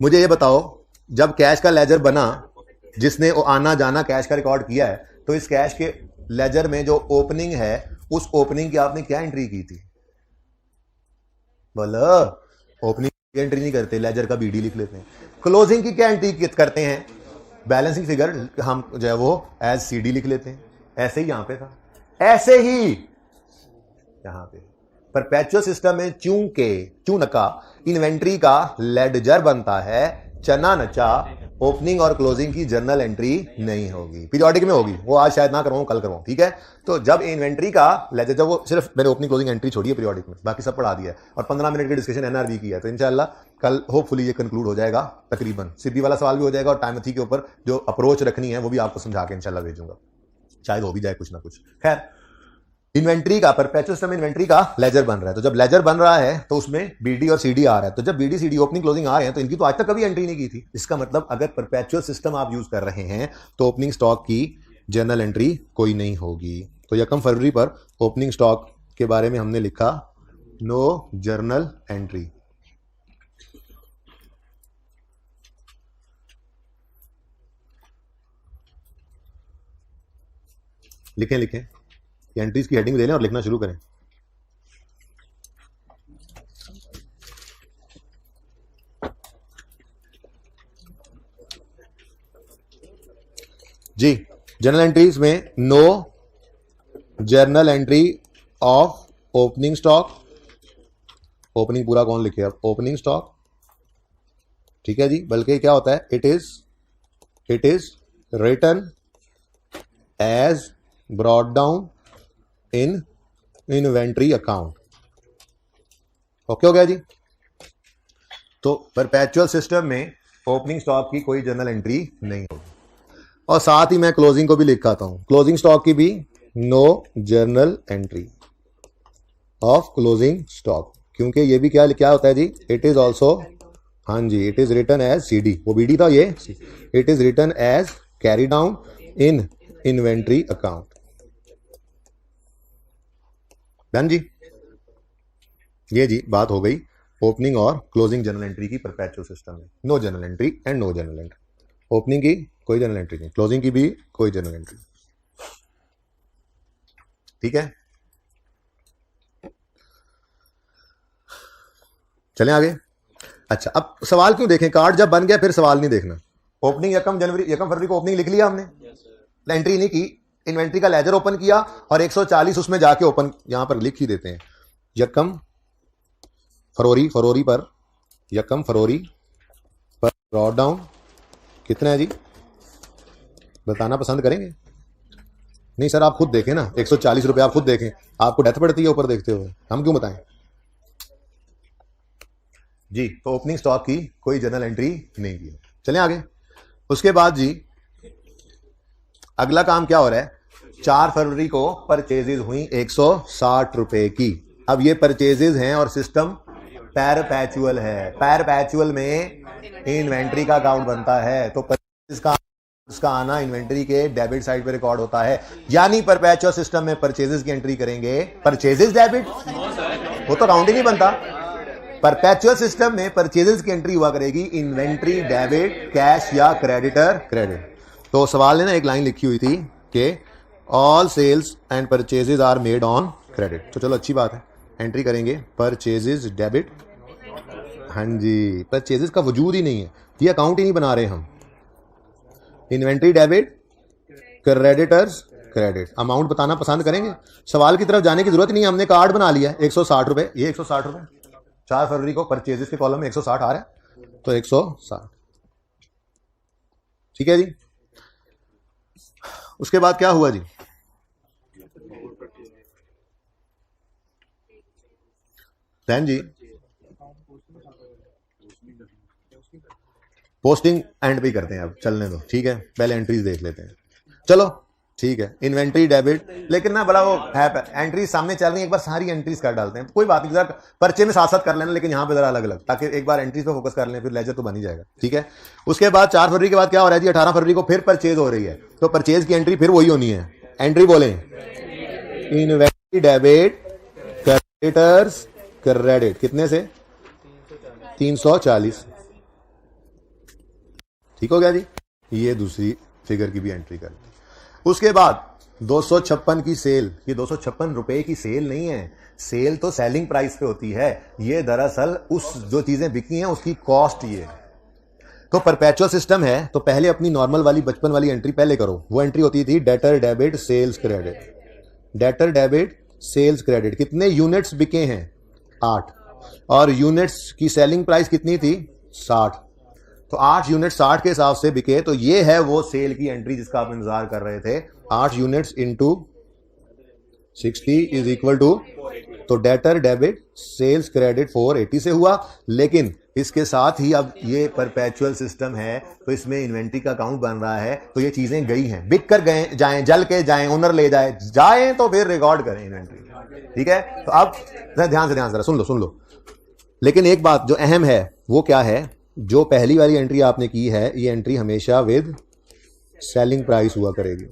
मुझे ये बताओ, जब कैश का लेजर बना, जिसने आना जाना कैश का रिकॉर्ड किया है, तो इस कैश के लेजर में जो ओपनिंग है, उस ओपनिंग की आपने क्या एंट्री की थी? बोलो, ओपनिंग की एंट्री नहीं करते, लेजर का बीडी लिख लेते हैं। क्लोजिंग की क्या एंट्री करते हैं? बैलेंसिंग फिगर हम जो है वो एज सीडी लिख लेते हैं। ऐसे ही यहां पे था, ऐसे ही यहां पे परपेचुअल सिस्टम में चूनका इन्वेंट्री का लेडजर बनता है, चना नचा ओपनिंग और क्लोजिंग की जर्नल एंट्री नहीं होगी, पीरियोडिक में होगी, वो आज शायद ना करवाऊं, कल करवाऊं, ठीक है। तो जब इन्वेंट्री का लेजर, जब वो सिर्फ मैंने ओपनिंग क्लोजिंग एंट्री छोड़ी है पीरियोडिक में, बाकी सब पढ़ा दिया है, और 15 मिनट की डिस्कशन एनआरवी की है, तो इंशाल्लाह कल होपफुली ये कंक्लूड हो जाएगा तकरीबन। सिद्धि वाला सवाल भी हो जाएगा, और टाइमथी के ऊपर जो अप्रोच रखनी है वो भी आपको समझा के इंशाल्लाह भेजूंगा, शायद हो भी जाए कुछ ना कुछ। खैर, इन्वेंट्री का परपेचुअल सिस्टम इन्वेंट्री का लेजर बन रहा है, तो जब लेजर बन रहा है तो उसमें बीडी और सीडी आ रहा है। तो जब बीडी सीडी ओपनिंग क्लोजिंग आ रहे हैं, तो इनकी तो आज तक कभी एंट्री नहीं की थी। इसका मतलब अगर परपेचुअल सिस्टम आप यूज कर रहे हैं तो ओपनिंग स्टॉक की जर्नल एंट्री कोई नहीं होगी। तो 1 फरवरी पर ओपनिंग स्टॉक के बारे में हमने लिखा नो जर्नल एंट्री। लिखें एंट्रीज की हेडिंग दे लें और लिखना शुरू करें। जी, जर्नल एंट्रीज में no journal entry of opening stock. Opening पूरा कौन लिखे अब, ओपनिंग स्टॉक, ठीक है जी। बल्कि क्या होता है, it is written as brought down in inventory account. Okay हो गया जी। तो परपेचुअल सिस्टम में ओपनिंग स्टॉक की कोई जर्नल एंट्री नहीं होगी। और साथ ही मैं क्लोजिंग को भी लिखाता हूं, क्लोजिंग स्टॉक की भी no journal entry of closing stock. क्योंकि ये भी क्या क्या होता है जी, इट इज ऑल्सो, हाँ जी, it is written as CD, वो BD था, ये it is written as carry down in inventory account. Done जी। ये जी बात हो गई ओपनिंग और क्लोजिंग जर्नल एंट्री की परपेचुअल सिस्टम में। No journal entry and no journal entry. Opening की कोई जर्नल एंट्री नहीं, क्लोजिंग की भी कोई जर्नल एंट्री। ठीक है, चलें आगे। अच्छा, अब सवाल क्यों देखें, कार्ड जब बन गया फिर सवाल नहीं देखना। ओपनिंग यकम फरवरी को ओपनिंग लिख लिया हमने, एंट्री नहीं की, इन्वेंट्री का लेजर ओपन किया और 140 उसमें जाके ओपन यहां पर लिख ही देते हैं। यकम फरवरी पर, यकम फरवरी पर ड्रॉ डाउन कितना है जी, बताना पसंद करेंगे? नहीं सर आप खुद देखें ना, 140 रुपए आप खुद देखें, आपको डेथ पड़ती है ऊपर देखते हुए, हम क्यों बताएं जी। तो ओपनिंग स्टॉक की कोई जर्नल एंट्री नहीं की। चलें आगे। उसके बाद जी अगला काम क्या हो रहा है, 4 फरवरी को परचेजेज हुई 160 रुपए की। अब ये परचेजेज हैं और सिस्टम परपेचुअल है, परपेचुअल में इन्वेंट्री का अकाउंट बनता है, तो परचेज का उसका आना इन्वेंट्री के डेबिट साइड पे रिकॉर्ड होता है। यानी परपेचुअल सिस्टम में परचेजेस की एंट्री करेंगे, परचेजेस डेबिट, वो तो अकाउंट ही नहीं बनता। परपेचुअल सिस्टम में परचेजेस की एंट्री हुआ करेगी इन्वेंट्री डेबिट, कैश या क्रेडिटर क्रेडिट। तो सवाल ने ना एक लाइन लिखी हुई थी कि all sales and purchases are made on credit, तो चलो अच्छी बात है, एंट्री करेंगे परचेजेस डेबिट। हाँ जी, परचेजेस का वजूद ही नहीं है, ये अकाउंट ही नहीं बना रहे हम। Inventory debit, creditors credit, amount बताना पसंद करेंगे? सवाल की तरफ जाने की जरूरत नहीं है, हमने कार्ड बना लिया है 160 रुपए, ये 160 रुपए 4 फरवरी को परचेजेस के कॉलम में 160 आ रहा है, तो 160। ठीक है जी। उसके बाद क्या हुआ जी, दैन जी पोस्टिंग एंड पे करते हैं, अब चलने दो, ठीक है, पहले एंट्रीज देख लेते हैं। चलो ठीक है, इन्वेंट्री डेबिट, लेकिन ना बड़ा वो है एंट्री सामने चल रही है, एक बार सारी एंट्रीज कर डालते हैं, कोई बात नहीं, जरा पर्चे में साथ साथ कर लेना, लेकिन यहां पे जरा अलग अलग, ताकि एक बार एंट्रीज पे फोकस कर लें, फिर लेजर तो बन ही जाएगा। ठीक है, उसके बाद 4 फरवरी के बाद क्या हो रहा है जी, 18 फरवरी को फिर परचेज हो रही है, तो परचेज की एंट्री फिर वही होनी है। एंट्री बोले इन्वेंट्री डेबिट, क्रेडिटर्स क्रेडिट, कितने से 340। ठीक हो गया जी, ये दूसरी फिगर की भी एंट्री कर ली। उसके बाद 256 की सेल, ये 256 रुपए की सेल नहीं है, सेल तो सेलिंग प्राइस पे होती है, ये दरअसल उस जो चीजें बिकी हैं उसकी कॉस्ट ये है। तो परपेचुअल सिस्टम है, तो पहले अपनी नॉर्मल वाली बचपन वाली एंट्री पहले करो, वो एंट्री होती थी debtor debit sales credit, debtor debit sales credit, कितने यूनिट्स बिके हैं 8, और यूनिट्स की सेलिंग प्राइस कितनी थी 60, तो 8 यूनिट 60 के हिसाब से बिके, तो ये है वो सेल की एंट्री जिसका आप इंतजार कर रहे थे। 8 units into 60 is equal to, तो डेटर डेबिट सेल्स क्रेडिट 480 से हुआ, लेकिन इसके साथ ही अब ये परपेचुअल सिस्टम है, तो इसमें इन्वेंट्री का अकाउंट बन रहा है, तो ये चीजें गई हैं, बिक कर गए जाएं, जल के जाएं, ओनर ले जाए तो फिर रिकॉर्ड करें इन्वेंट्री। ठीक है, तो अब ध्यान से जरा सुन लो, लेकिन एक बात जो अहम है वो क्या है, जो पहली वाली एंट्री आपने की है, ये एंट्री हमेशा विद सेलिंग प्राइस हुआ करेगी।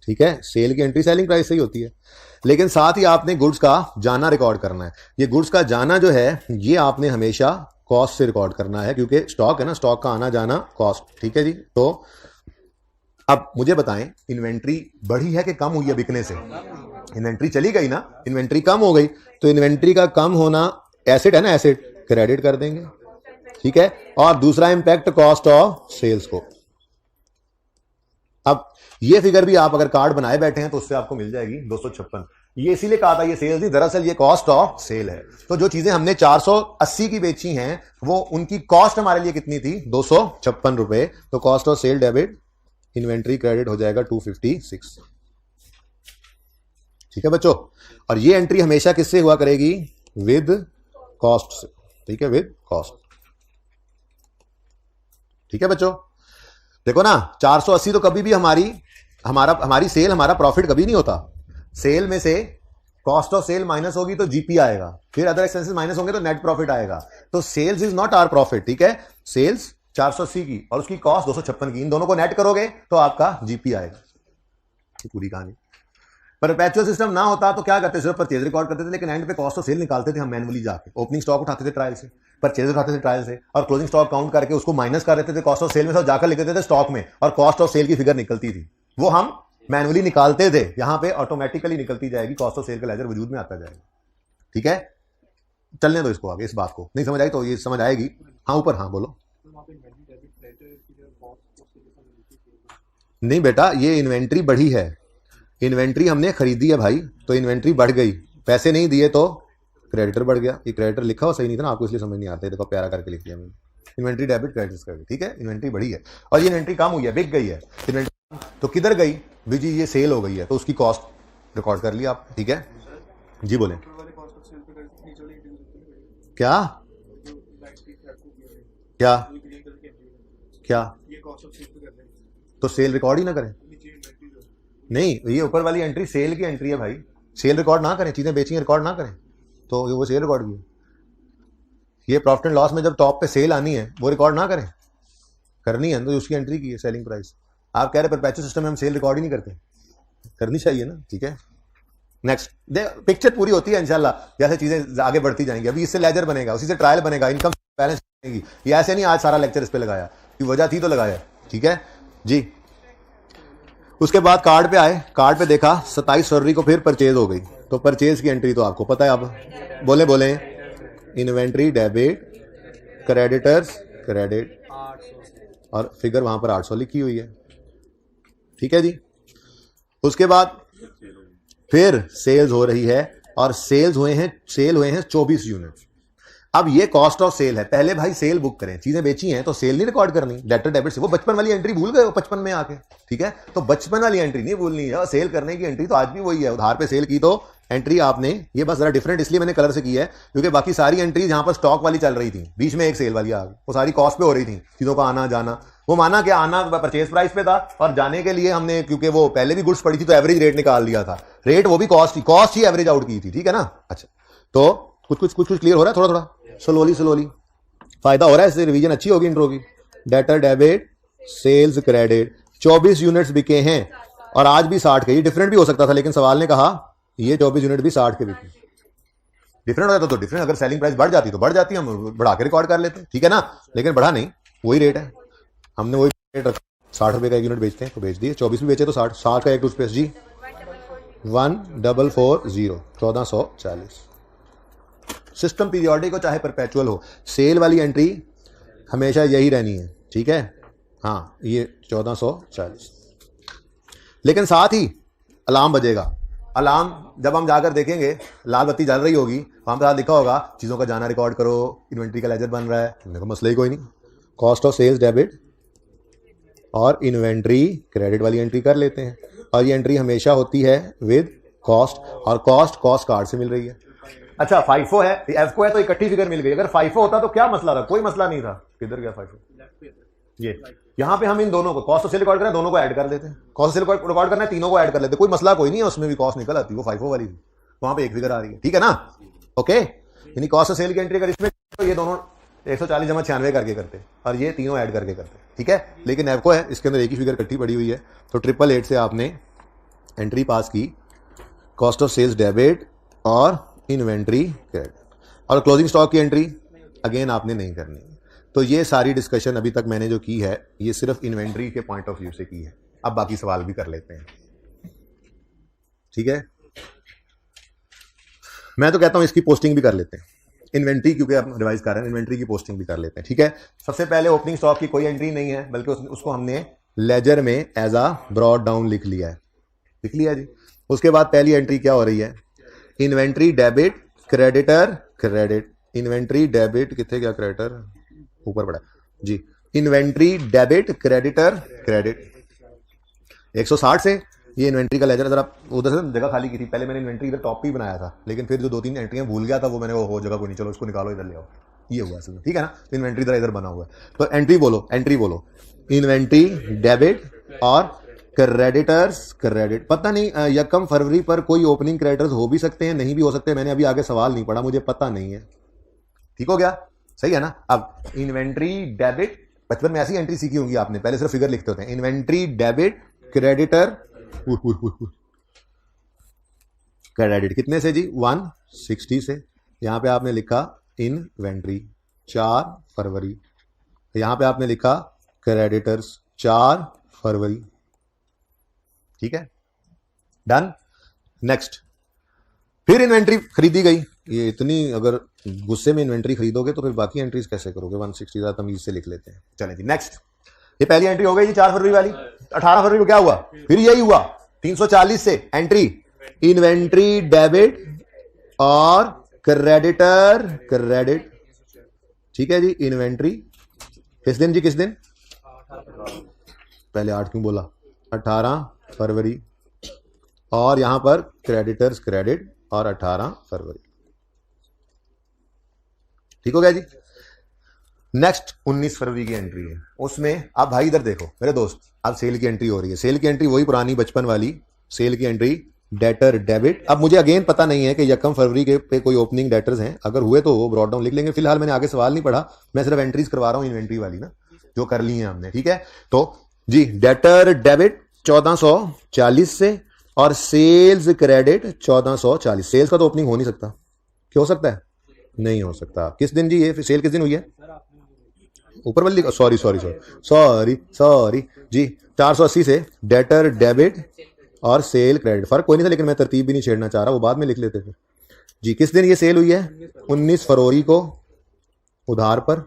ठीक है, सेल की एंट्री सेलिंग प्राइस से ही होती है, लेकिन साथ ही आपने गुड्स का जाना रिकॉर्ड करना है। ये गुड्स का जाना जो है ये आपने हमेशा कॉस्ट से रिकॉर्ड करना है, क्योंकि स्टॉक है ना, स्टॉक का आना जाना कॉस्ट। ठीक है जी, तो अब मुझे बताएं इन्वेंट्री बढ़ी है कि कम हुई है बिकने से? इन्वेंट्री चली गई ना, इन्वेंट्री कम हो गई, तो इन्वेंट्री का कम होना एसेट है ना, एसेट क्रेडिट कर देंगे। ठीक है, और दूसरा इंपैक्ट कॉस्ट ऑफ सेल्स को। अब ये फिगर भी आप अगर कार्ड बनाए बैठे हैं तो उससे आपको मिल जाएगी 256। ये इसीलिए कहा था ये सेल्स नहीं, दरअसल ये कॉस्ट ऑफ सेल है। तो जो चीजें हमने 480 की बेची हैं वो उनकी कॉस्ट हमारे लिए कितनी थी 256 रुपए, तो cost of sale debit inventory credit हो जाएगा 256। ठीक है बच्चों, और ये एंट्री हमेशा किससे हुआ करेगी, विद कॉस्ट से। ठीक है, विद कॉस्ट। ठीक है बच्चों, देखो ना 480 तो कभी भी हमारी सेल, हमारा प्रॉफिट कभी नहीं होता। सेल में से कॉस्ट ऑफ सेल माइनस होगी तो जीपी आएगा, फिर अदर एक्सपेंसेस माइनस होंगे तो नेट प्रॉफिट आएगा। तो sales is not our profit, ठीक है। सेल्स 480 की और उसकी कॉस्ट 256 की, इन दोनों को नेट करोगे तो आपका जीपी आएगा। पूरी कहानी। परपेचुअल सिस्टम ना होता तो क्या करते, सिर्फ परचेज रिकॉर्ड करते थे, लेकिन एंड पे कॉस्ट ऑफ सेल निकालते थे हम मैनुअली जाके, ओपनिंग स्टॉक उठाते थे ट्रायल से, परचेज उठाते थे ट्रायल से, और क्लोजिंग स्टॉक काउंट करके उसको माइनस कर देते थे कॉस्ट ऑफ सेल में, सब जाकर लिख देते थे स्टॉक में, और कॉस्ट ऑफ सेल की फिगर निकलती थी, वो हम मैनुअली निकालते थे। यहां पे ऑटोमेटिकली निकलती जाएगी, कॉस्ट ऑफ सेल का लेजर वजूद में आता जाएगा, ठीक है। चलने दो इसको आगे, इस बात को नहीं समझ आई तो ये समझ आएगी। हाँ ऊपर, हाँ बोलो। नहीं बेटा, ये इन्वेंट्री बढ़ी है, इन्वेंट्री हमने खरीदी है भाई, तो इन्वेंट्री बढ़ गई, पैसे नहीं दिए तो क्रेडिटर बढ़ गया। ये क्रेडिटर लिखा हुआ सही नहीं था ना आपको, इसलिए समझ नहीं आता, देखो प्यारा करके लिख दिया मैंने, इन्वेंट्री डेबिट क्रेडिट, ठीक है। इन्वेंट्री बढ़ी है और ये इन्वेंट्री कम हुई है, बिक गई है इन्वेंट्री, तो किधर गई भी जी, ये सेल हो गई है, तो उसकी कॉस्ट रिकॉर्ड कर लिया आप, ठीक है जी। बोले क्या क्या क्या, तो सेल रिकॉर्ड ही ना करें? नहीं, ये ऊपर वाली एंट्री सेल की एंट्री है भाई, सेल रिकॉर्ड ना करें, चीजें बेची रिकॉर्ड ना करें, तो वो सेल रिकॉर्ड की। ये प्रॉफिट एंड लॉस में जब टॉप पे सेल आनी है वो रिकॉर्ड ना करें, करनी है तो उसकी एंट्री की है सेलिंग प्राइस। आप कह रहे परपेचुअल सिस्टम में हम सेल रिकॉर्ड ही नहीं करते, करनी चाहिए ना, ठीक है। नेक्स्ट पिक्चर पूरी होती है इंशाल्लाह, जैसे चीजें आगे बढ़ती जाएंगी। अभी इससे लेजर बनेगा, उसी से ट्रायल बनेगा, इनकम बैलेंस बनेगी। ये ऐसे नहीं आज सारा लेक्चर इस पे लगाया, कि वजह थी तो लगाया, ठीक है जी। उसके बाद कार्ड पे आए, कार्ड पे देखा 27 फरवरी को फिर परचेज हो गई, तो परचेज की एंट्री तो आपको पता है। अब बोले बोले, इन्वेंट्री डेबिट, क्रेडिटर्स क्रेडिट, और फिगर वहां पर 800 लिखी हुई है, ठीक है जी। उसके बाद फिर सेल्स हो रही है, और सेल हुए हैं 24 यूनिट्स। अब ये कॉस्ट ऑफ सेल है, पहले भाई सेल बुक करें, चीजें बेची हैं तो सेल नहीं रिकॉर्ड करनी, डेटर डेबिट से। वो बचपन वाली एंट्री भूल गए हो 55 में आके, ठीक है। तो बचपन वाली एंट्री नहीं भूलनी है, सेल करने की एंट्री तो आज भी वही है। उधार पे सेल की तो एंट्री आपने, ये बस जरा डिफरेंट इसलिए मैंने कलर से की है क्योंकि बाकी सारी एंट्री जहां पर स्टॉक वाली चल रही थी, बीच में एक सेल वाली आ गई, वो सारी कॉस्ट पे हो रही थी, चीजों का आना जाना। वो माना कि आना परचेज प्राइस पे था, और जाने के लिए हमने, क्योंकि वो पहले भी गुड्स पड़ी थी तो एवरेज रेट निकाल लिया था, रेट वो भी कॉस्ट ही एवरेज आउट की थी, ठीक है ना। अच्छा, तो कुछ क्लियर हो रहा है, थोड़ा थोड़ा स्लोली फायदा हो रहा है, इससे रिवीजन अच्छी होगी इंट्रो की। Debtor debit, sales credit, 24 units बिके हैं, और आज भी 60 के। ये डिफरेंट भी हो सकता था, लेकिन सवाल ने कहा ये 24 यूनिट भी 60 के बिके। डिफरेंट हो जाता तो डिफरेंट, अगर सेलिंग प्राइस बढ़ जाती तो बढ़ जाती, हम बढ़ा के रिकॉर्ड कर लेते, ठीक है ना। लेकिन बढ़ा नहीं, वही रेट है, हमने वही रेट रखा, 60 रुपए का एक यूनिट बेचते हैं तो बेच दिए, 24 भी बेचे तो 60 का एक टूथपेस्ट जी 1440, 1440। सिस्टम पीरियोडिक हो चाहे परपेचुअल हो, सेल वाली एंट्री हमेशा यही रहनी है, ठीक है। हाँ, ये 1440। लेकिन साथ ही अलार्म बजेगा, अलार्म जब हम जाकर देखेंगे लाल बत्ती जल रही होगी, वहां पर लिखा होगा चीजों का जाना रिकॉर्ड करो, इन्वेंट्री का लेजर बन रहा है, देखो मसला ही कोई नहीं। कॉस्ट ऑफ सेल्स डेबिट और इन्वेंट्री क्रेडिट वाली एंट्री कर लेते हैं, और ये एंट्री हमेशा होती है विद कॉस्ट, और कॉस्ट कार्ड से मिल रही है। अच्छा, फाइफो है, एफको है, तो इकट्ठी फिगर मिल गई। अगर फाइफो होता तो क्या मसला था, कोई मसला नहीं था। किधर गया फाइफो, ये यहां पे हम इन दोनों को कॉस्ट ऑफ सेल रिकॉर्ड करना है, दोनों को ऐड कर लेते हैं, कॉस्ट ऑफ सेल रिकॉर्ड करना है, तीनों को ऐड कर लेते हैं, कोई मसला कोई नहीं है, उसमें भी कॉस्ट निकल आती, वो फाइफो वाली थी, वहां पे एक फिगर आ रही है, ठीक है ना। ओके, यानी कॉस्ट ऑफ सेल की एंट्री अगर इसमें तो ये दोनों 140 जमा 96 करके करते, और ये तीनों ऐड करके करते, ठीक है। लेकिन एफको है, इसके अंदर एक ही फिगर इकट्ठी पड़ी हुई है, तो 888 से आपने एंट्री पास की, कॉस्ट ऑफ सेल्स डेबिट और इन्वेंट्री क्रेडिट, और क्लोजिंग स्टॉक की एंट्री अगेन आपने नहीं करनी। तो ये सारी डिस्कशन अभी तक मैंने जो की है, ये सिर्फ इन्वेंट्री के पॉइंट ऑफ व्यू से की है। अब बाकी सवाल भी कर लेते हैं, ठीक है। मैं तो कहता हूं इसकी पोस्टिंग भी कर लेते हैं, इन्वेंट्री, क्योंकि आप रिवाइज कर रहे हैं, इन्वेंट्री की पोस्टिंग भी कर लेते हैं, ठीक है। सबसे पहले ओपनिंग स्टॉक की कोई एंट्री नहीं है, बल्कि उसको हमने लेजर में एज आ ब्रॉड डाउन लिख लिया है, लिख लिया जी। उसके बाद पहली एंट्री क्या हो रही है, inventory debit creditor credit, inventory debit कितने, क्या क्रेडिटर ऊपर पड़ा जी, इन्वेंट्री डेबिट क्रेडिटर क्रेडिट 160 से। ये इन्वेंट्री का लेजर, जरा उधर से जगह खाली की थी, पहले मैंने इन्वेंट्री इधर टॉप पे ही बनाया था, लेकिन फिर जो 2-3 एंट्रियां भूल गया था, वो मैंने वो जगह को नहीं, चलो इसको निकालो, इधर ले आओ, ये हुआ असल में, ठीक है ना। तो इन्वेंट्री इधर बोला हुआ है, तो एंट्री बोलो, इन्वेंट्री डेबिट और क्रेडिटर्स क्रेडिट, पता नहीं यकम फरवरी पर कोई ओपनिंग क्रेडिटर्स हो भी सकते हैं, नहीं भी हो सकते हैं, मैंने अभी आगे सवाल नहीं पढ़ा, मुझे पता नहीं है। ठीक हो गया, सही है ना। अब इन्वेंट्री डेबिट, बचपन में ऐसी एंट्री सीखी होंगी आपने, पहले सिर्फ फिगर लिखते होते हैं, इन्वेंट्री डेबिट क्रेडिटर क्रेडिट कितने से जी 160 से। यहां पे आपने लिखा इन्वेंट्री 4 फरवरी, यहां पे आपने लिखा क्रेडिटर्स 4 फरवरी। ठीक है, डन। नेक्स्ट, फिर इन्वेंट्री खरीदी गई। ये इतनी अगर गुस्से में इन्वेंट्री खरीदोगे तो फिर बाकी एंट्रीज कैसे करोगे। 160 ज्यादा तमीज से लिख लेते हैं। चलें जी नेक्स्ट, ये पहली एंट्री हो गई जी 4 फरवरी वाली। 18 फरवरी को क्या हुआ, फिर यही हुआ 340 से एंट्री इन्वेंट्री डेबिट और क्रेडिटर क्रेडिट। ठीक है जी, इन्वेंट्री किस दिन जी, किस दिन, पहले 8 क्यों बोला, 18 फरवरी, और यहां पर क्रेडिटर्स क्रेडिट और 18 फरवरी। ठीक हो गया जी। नेक्स्ट 19 फरवरी की एंट्री है, उसमें आप भाई इधर देखो मेरे दोस्त, अब सेल की एंट्री हो रही है। सेल की एंट्री वही पुरानी बचपन वाली सेल की एंट्री, डेटर डेबिट। अब मुझे अगेन पता नहीं है कि यकम फरवरी के पे कोई ओपनिंग डेटर्स हैं, अगर हुए तो वो ब्रॉड डाउन लिख लेंगे। फिलहाल मैंने आगे सवाल नहीं पढ़ा, मैं सिर्फ एंट्रीज करवा रहा हूं इन्वेंट्री वाली ना, जो कर ली है हमने। ठीक है, तो जी डेटर डेबिट 1440 से और सेल्स क्रेडिट 1440। सेल्स का तो ओपनिंग हो नहीं सकता, क्या हो सकता है, नहीं हो सकता। किस दिन जी, ये सेल किस दिन हुई है, ऊपर वाली, sorry sorry sorry sorry sorry जी 480 से डेटर डेबिट और सेल क्रेडिट। फर्क कोई नहीं था, लेकिन मैं तरतीब भी नहीं छेड़ना चाह रहा, वो बाद में लिख लेते थे जी। किस दिन ये सेल हुई है, 19 फरवरी को उधार पर।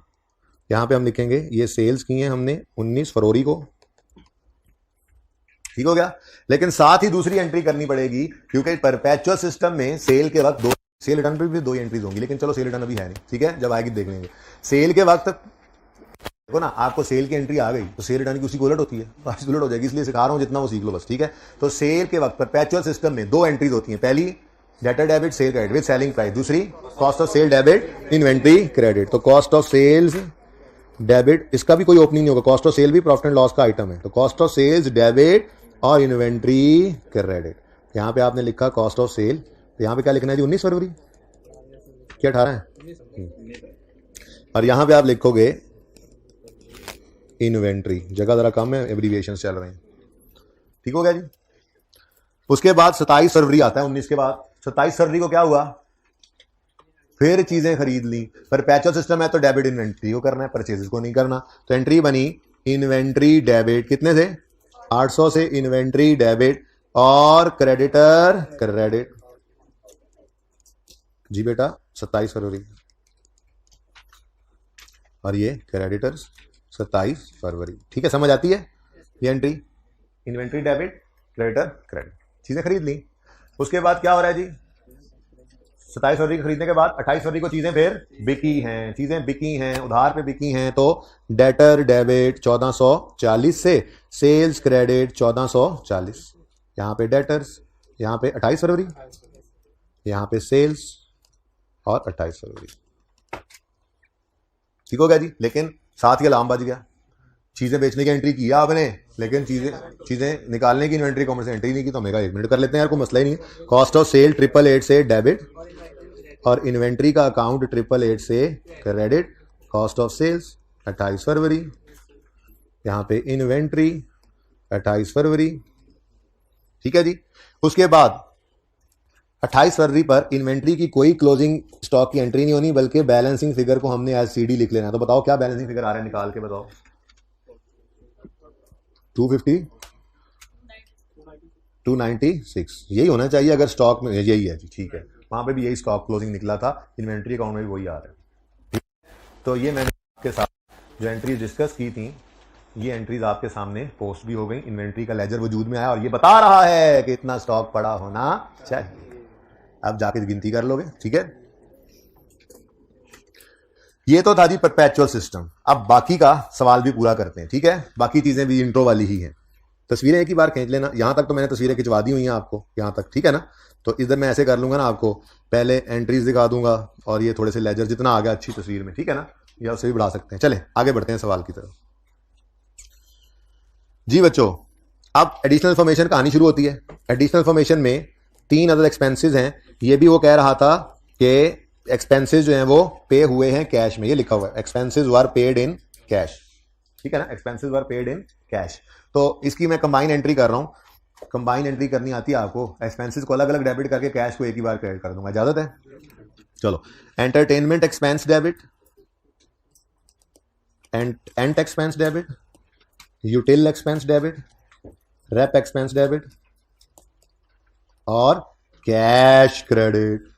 यहां पे हम लिखेंगे ये सेल्स की हैं हमने 19 फरवरी को। ठीक हो गया, लेकिन साथ ही दूसरी एंट्री करनी पड़ेगी, क्योंकि परपेचुअल सिस्टम में सेल के वक्त दो, सेल रिटर्न पे भी 2 एंट्रीज होंगी, लेकिन चलो सेल रिटर्न अभी है नहीं। ठीक है, जब आएगी देख लेंगे। सेल के वक्त देखो ना, आपको सेल की एंट्री आ गई तो सेल रिटर्न की उसी को उलट होती है, उलट हो जाएगी, इसलिए सिखा रहा हूं, जितना वो सीख लो बस। ठीक है, तो सेल के वक्त परपेचुअल सिस्टम में 2 एंट्रीज होती हैं, पहली debtor debit sale credit with selling price, दूसरी cost of sale debit inventory credit. तो कॉस्ट ऑफ सेल्स डेबिट, इसका भी कोई ओपनिंग नहीं होगा, कॉस्ट ऑफ सेल भी प्रॉफिट एंड लॉस का आइटम है। तो कॉस्ट ऑफ सेल्स डेबिट और इन्वेंट्री क्रेडिट। यहां पे आपने लिखा कॉस्ट ऑफ सेल, तो यहां पे क्या लिखना है जी 19 फरवरी, क्या 18 है, और यहां पे आप लिखोगे इन्वेंट्री, जगह जरा कम है, एब्रीविएशन चल रहे हैं। ठीक हो गया जी। उसके बाद 27 फरवरी आता है, 19 के बाद। 27 फरवरी को क्या हुआ, फिर चीजें खरीद ली। परपेचुअल सिस्टम है तो डेबिट इन्वेंट्री को करना है, परचेजेस को नहीं करना। तो एंट्री बनी इन्वेंट्री डेबिट कितने से, 800 से इन्वेंट्री डेबिट और क्रेडिटर क्रेडिट जी बेटा 27 फरवरी, और ये क्रेडिटर्स 27 फरवरी। ठीक है, समझ आती है ये entry, inventory debit creditor credit, चीजें खरीद ली। उसके बाद क्या हो रहा है जी, 27 फरवरी को खरीदने के बाद 28 फरवरी को चीजें फिर बिकी हैं, चीजें बिकी हैं, उधार पे बिकी हैं। तो डेटर डेबिट 1440 से सेल्स क्रेडिट 1440। यहां पे डेटर्स, यहां पे 28 फरवरी, यहां पे सेल्स और 28 फरवरी। ठीक हो गया जी, लेकिन साथ ही अलार्म बज गया। चीजें बेचने की एंट्री किया आपने, लेकिन चीजें निकालने की इन्वेंट्री कॉमर्स से एंट्री नहीं की। तो मेगा 1 मिनट कर लेते हैं यार, कोई मसला ही नहीं है। कॉस्ट ऑफ सेल 888 से डेबिट और इन्वेंट्री का अकाउंट 888 से क्रेडिट। कॉस्ट ऑफ सेल्स 28 फरवरी, यहां पे इन्वेंट्री 28 फरवरी। ठीक है जी। उसके बाद 28 फरवरी पर इन्वेंट्री की कोई क्लोजिंग स्टॉक की एंट्री नहीं होनी, बल्कि बैलेंसिंग फिगर को हमने एज सीडी लिख लेना। तो बताओ क्या बैलेंसिंग फिगर आ रहा है, निकाल के बताओ। 250 296 यही होना चाहिए अगर स्टॉक में, यही है जी। ठीक है, वहां पे भी यही स्टॉक क्लोजिंग निकला था, इन्वेंट्री अकाउंट में भी वही आ रहा है। तो ये मैंने आपके साथ जो एंट्रीज डिस्कस की थी, ये एंट्रीज आपके सामने पोस्ट भी हो गई। इन्वेंट्री का लेजर वजूद में आया और ये बता रहा है कि इतना स्टॉक पड़ा होना चाहिए। अब जाके गिनती कर लोगे। ठीक है, ये तो था जी परपेचुअल सिस्टम। अब बाकी का सवाल भी पूरा करते हैं। ठीक है, बाकी चीजें भी इंट्रो वाली ही हैं। तस्वीरें एक ही बार खींच लेना, यहां तक तो मैंने तस्वीरें खिंचवा दी हुई हैं आपको यहां तक। ठीक है ना, तो इधर मैं ऐसे कर लूंगा ना, आपको पहले एंट्रीज दिखा दूंगा और ये थोड़े से लेजर जितना आ गया अच्छी तस्वीर में। ठीक है ना, या उससे भी बढ़ा सकते हैं। चले आगे बढ़ते हैं सवाल की तरफ। जी बच्चों, अब एडिशनल इन्फॉर्मेशन कहानी शुरू होती है। एडिशनल इन्फॉर्मेशन में 3 अदर एक्सपेंसेस हैं। ये भी वो कह रहा था कि एक्सपेंसेस जो हैं वो पे हुए हैं कैश में, ये लिखा हुआ है expenses were paid in cash, ठीक है ना, expenses were paid in cash. तो इसकी मैं कंबाइन एंट्री कर रहा हूं। कंबाइन एंट्री करनी आती है आपको, एक्सपेंसेस को अलग अलग डेबिट करके कैश को एक ही बार क्रेडिट कर दूंगा, इजाजत है? चलो, entertainment expense debit, ent expense debit, util expense debit, rep expense debit और कैश क्रेडिट।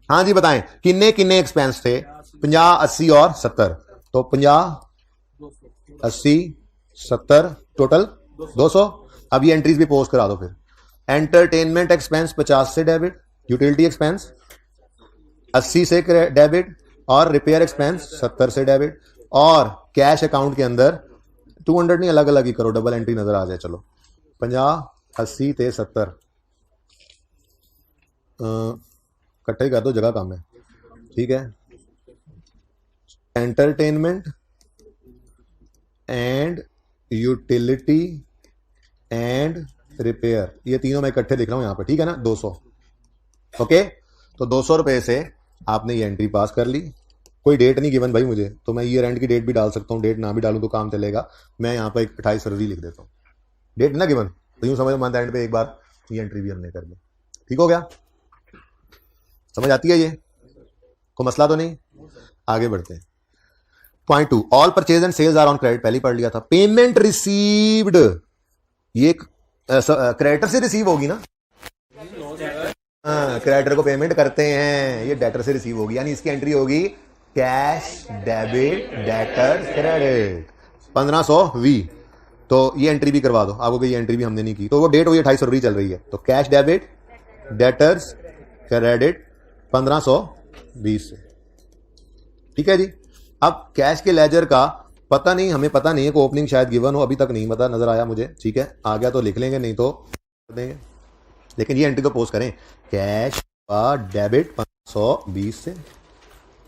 हाँ जी बताएं, किन्ने किन्ने एक्सपेंस थे? 50, 80 और 70। तो 50, 80, 70 टोटल 200। अब ये एंट्रीज भी पोस्ट करा दो फिर। एंटरटेनमेंट एक्सपेंस 50 से डेबिट, यूटिलिटी एक्सपेंस 80 से डेबिट और रिपेयर एक्सपेंस 70 से डेबिट। और कैश अकाउंट के अंदर 200 नहीं, अलग अलग ही करो, डबल एंट्री नजर आ जाए। चलो 50, 80 ते 70 इकट्ठे ही कर दो, जगह कम है, ठीक है। Entertainment and utility and repair, ये तीनों मैं इकट्ठे दिख रहा हूं यहां पर, ठीक है ना, 200। ओके, तो 200 रुपए से आपने ये एंट्री पास कर ली। कोई डेट नहीं गिवन भाई मुझे, तो मैं ईयर एंड की डेट भी डाल सकता हूं, डेट ना भी डालूं तो काम चलेगा। मैं यहां पर 28 फरवरी लिख देता हूं, डेट ना गिवन, तो यूं समझ मंथ एंड पे एक बार ये एंट्री भी हमने कर ली। ठीक हो गया, समझ आती है? ये कोई मसला तो नहीं? आगे बढ़ते हैं। Point 2, all purchase and sales are on credit, पहले पढ़ लिया था। पेमेंट रिसीव्ड, ये क्रेडिटर से रिसीव होगी ना, क्रेडिटर को पेमेंट करते हैं, ये डेटर से रिसीव होगी, यानी इसकी एंट्री होगी कैश डेबिट डेटर क्रेडिट 1520। तो ये एंट्री भी करवा दो, आपको ये एंट्री भी हमने नहीं की, तो वो डेट हुई 28 फरवरी चल रही है। तो कैश डेबिट डेटर्स क्रेडिट 1520 से, ठीक है जी। अब कैश के लेजर का पता नहीं, हमें पता नहीं है, को ओपनिंग शायद गिवन हो, अभी तक नहीं पता नजर आया मुझे, ठीक है, आ गया तो लिख लेंगे, नहीं तो देंगे, लेकिन ये एंट्री तो पोस्ट करें, कैश का डेबिट 1520 से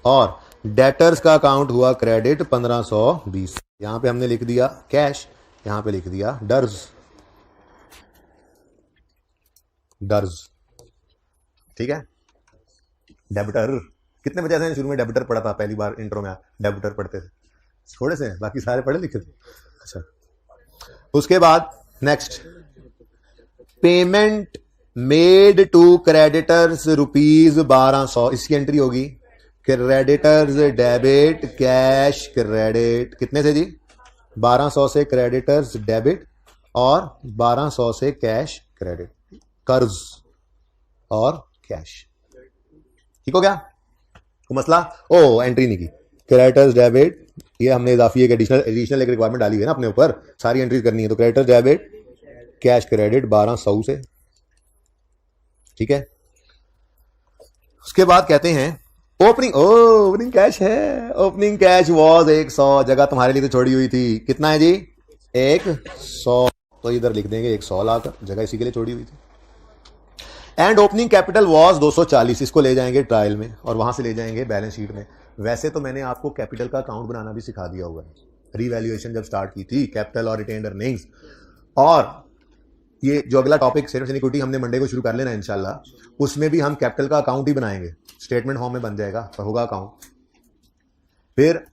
और डेटर्स का अकाउंट हुआ क्रेडिट 1520। यहां पे हमने लिख दिया कैश, यहां पे लिख दिया डर्ज, डर्ज, ठीक है। डेबिटर कितने बचे थे शुरू में? डेबिटर पढ़ा था पहली बार इंट्रो में, डेबिटर पढ़ते थे थोड़े से, बाकी सारे पढ़े लिखे थे। अच्छा, उसके बाद next, payment made to creditors ₹1200, इसकी एंट्री होगी क्रेडिटर्स डेबिट कैश क्रेडिट, कितने से जी? 1200 से क्रेडिटर्स डेबिट और 1200 से कैश क्रेडिट, कर्ज और कैश। ठीक हो गया? तो मसला, ओ एंट्री नहीं की, क्रेडिटर्स डेबिट, ये हमने इजाफी एक एडिशनल एक रिक्वायरमेंट डाली है ना अपने ऊपर, सारी एंट्रीज करनी है। तो क्रेडिटर्स डेबिट कैश क्रेडिट 1200 से, ठीक है। उसके बाद कहते हैं ओपनिंग कैश है, ओपनिंग कैश वॉज 100, जगह तुम्हारे लिए तो छोड़ी हुई थी, कितना है जी? 100, तो इधर लिख देंगे 100 लाख, जगह इसी के लिए छोड़ी हुई थी। एंड ओपनिंग कैपिटल वॉज 240, इसको ले जाएंगे ट्रायल में और वहां से ले जाएंगे बैलेंस शीट में। वैसे तो मैंने आपको कैपिटल का अकाउंट बनाना भी सिखा दिया हुआ है, रीवैल्यूएशन जब स्टार्ट की थी, कैपिटल और रिटेन्ड अर्निंग्स। और ये जो अगला टॉपिक स्टेटमेंट ऑफ इक्विटी हमने मंडे को शुरू कर लेना है इंशाल्लाह, उसमें भी हम कैपिटल का अकाउंट ही बनाएंगे, स्टेटमेंट फॉर्म में बन जाएगा, पर होगा अकाउंट। फिर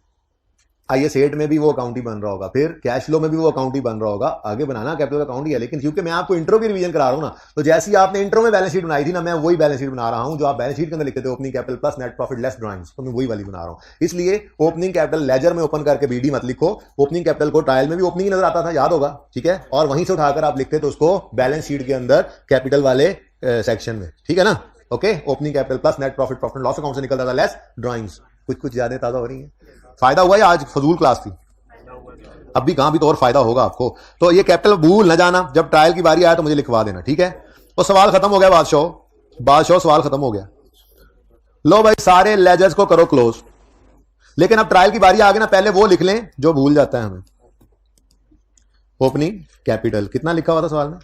IAS 8 में भी वो अकाउंट ही बन रहा होगा, फिर कैश फ्लो में भी वो अकाउंट ही बन रहा होगा। आगे बनाना कैपिटल का अकाउंट ही है, लेकिन क्योंकि मैं आपको इंट्रो की रिवीजन करा रहा हूं ना, तो जैसे ही आपने इंट्रो में बैलेंस शीट बनाई थी ना, मैं वही बैलेंस शीट बना रहा हूं जो आप बैलेंस शीट के अंदर लिखते थे, opening capital plus net profit less drawings, तो मैं वही वाली बना रहा हूं। इसलिए ओपनिंग कैपिटल लेजर में ओपन करके BD मत लिखो, ओपनिंग कैपिटल को ट्रायल में भी ओपनिंग ही नजर आता था, याद होगा, ठीक है, और वहीं से उठाकर आप लिखते तो उसको बैलेंस शीट के अंदर कैपिटल वाले सेक्शन में, ठीक है ना। Okay, opening capital plus net profit profit loss account से निकलता था लेस ड्राइंग्स। कुछ यादें ताजा हो रही हैं, फायदा हुआ या आज फजूल क्लास थी? अब भी कहां भी तो और फायदा होगा आपको। तो ये कैपिटल भूल न जाना, जब ट्रायल की बारी आया तो मुझे लिखवा देना, ठीक है। तो सवाल खत्म हो गया, बादशाह सवाल खत्म हो गया। लो भाई सारे लेजर्स को करो क्लोज, लेकिन अब ट्रायल की बारी आ गई ना, पहले वो लिख लें जो भूल जाता है हमें। ओपनिंग कैपिटल कितना लिखा हुआ था सवाल में?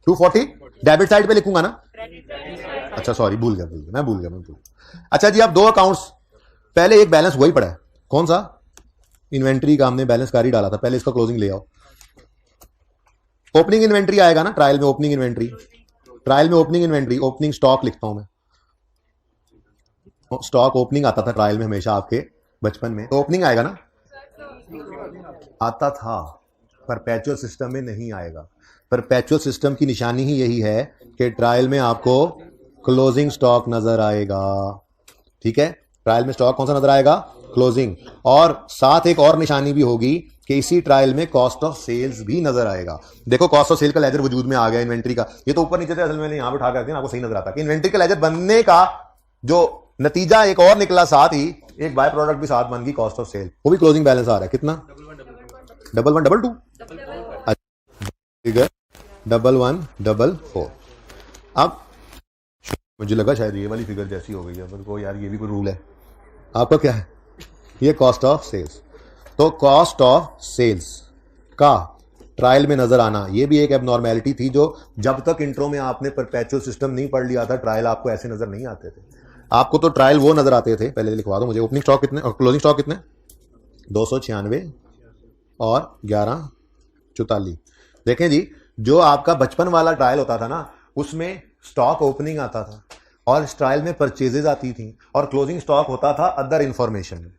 240, डेबिट साइड पे लिखूंगा ना, अच्छा सॉरी भूल गया मैं भूल गया। अच्छा जी, अब दो अकाउंट्स, पहले एक बैलेंस वही पड़ा है, कौन सा? इन्वेंट्री का हमने बैलेंस कर ही डाला था, पहले इसका क्लोजिंग ले आओ। ओपनिंग इन्वेंट्री आएगा ना ट्रायल में, ओपनिंग इन्वेंट्री, ट्रायल में ओपनिंग इन्वेंट्री, ओपनिंग स्टॉक लिखता हूं मैं, स्टॉक ओपनिंग आता था ट्रायल में हमेशा आपके बचपन में, तो ओपनिंग आएगा ना, आता था, परपेचुअल सिस्टम में नहीं आएगा। परपेचुअल सिस्टम की निशानी ही यही है कि ट्रायल में आपको क्लोजिंग स्टॉक नजर आएगा। ठीक है, ट्रायल में स्टॉक कौन सा नजर आएगा, क्लोजिंग, और साथ एक और निशानी भी होगी कि इसी ट्रायल में कॉस्ट ऑफ सेल्स भी नजर आएगा। देखो कॉस्ट ऑफ सेल का लेजर वजूद में आ गया इन्वेंट्री का, ये तो ऊपर नीचे थे, असल में मैंने यहां पे उठा कर दिया, आपको सही नजर आता कि इन्वेंट्री का लेजर बनने का जो नतीजा एक और निकला, साथ ही एक बाय प्रोडक्ट भी साथ बन गई, कॉस्ट ऑफ सेल, वो भी क्लोजिंग बैलेंस आ रहा है कितना, 1122 फिगर 1144। अब मुझे लगा शायद ये वाली फिगर जैसी हो गई है, पर को यार ये भी कोई रूल है आपका, क्या है ये कॉस्ट ऑफ सेल्स। तो कॉस्ट ऑफ सेल्स का ट्रायल में नजर आना, ये भी एक एबनॉर्मेलिटी थी जो जब तक इंट्रो में आपने परपेचुअल सिस्टम नहीं पढ़ लिया था, ट्रायल आपको ऐसे नजर नहीं आते थे। आपको तो ट्रायल वो नजर आते थे, पहले लिखवा दो मुझे, ओपनिंग स्टॉक कितने और क्लोजिंग स्टॉक कितने, 296 और 1144। देखें जी, जो आपका बचपन वाला ट्रायल होता था ना, उसमें स्टॉक ओपनिंग आता था और इस ट्रायल में परचेजेज आती थी और क्लोजिंग स्टॉक होता था अदर इंफॉर्मेशन।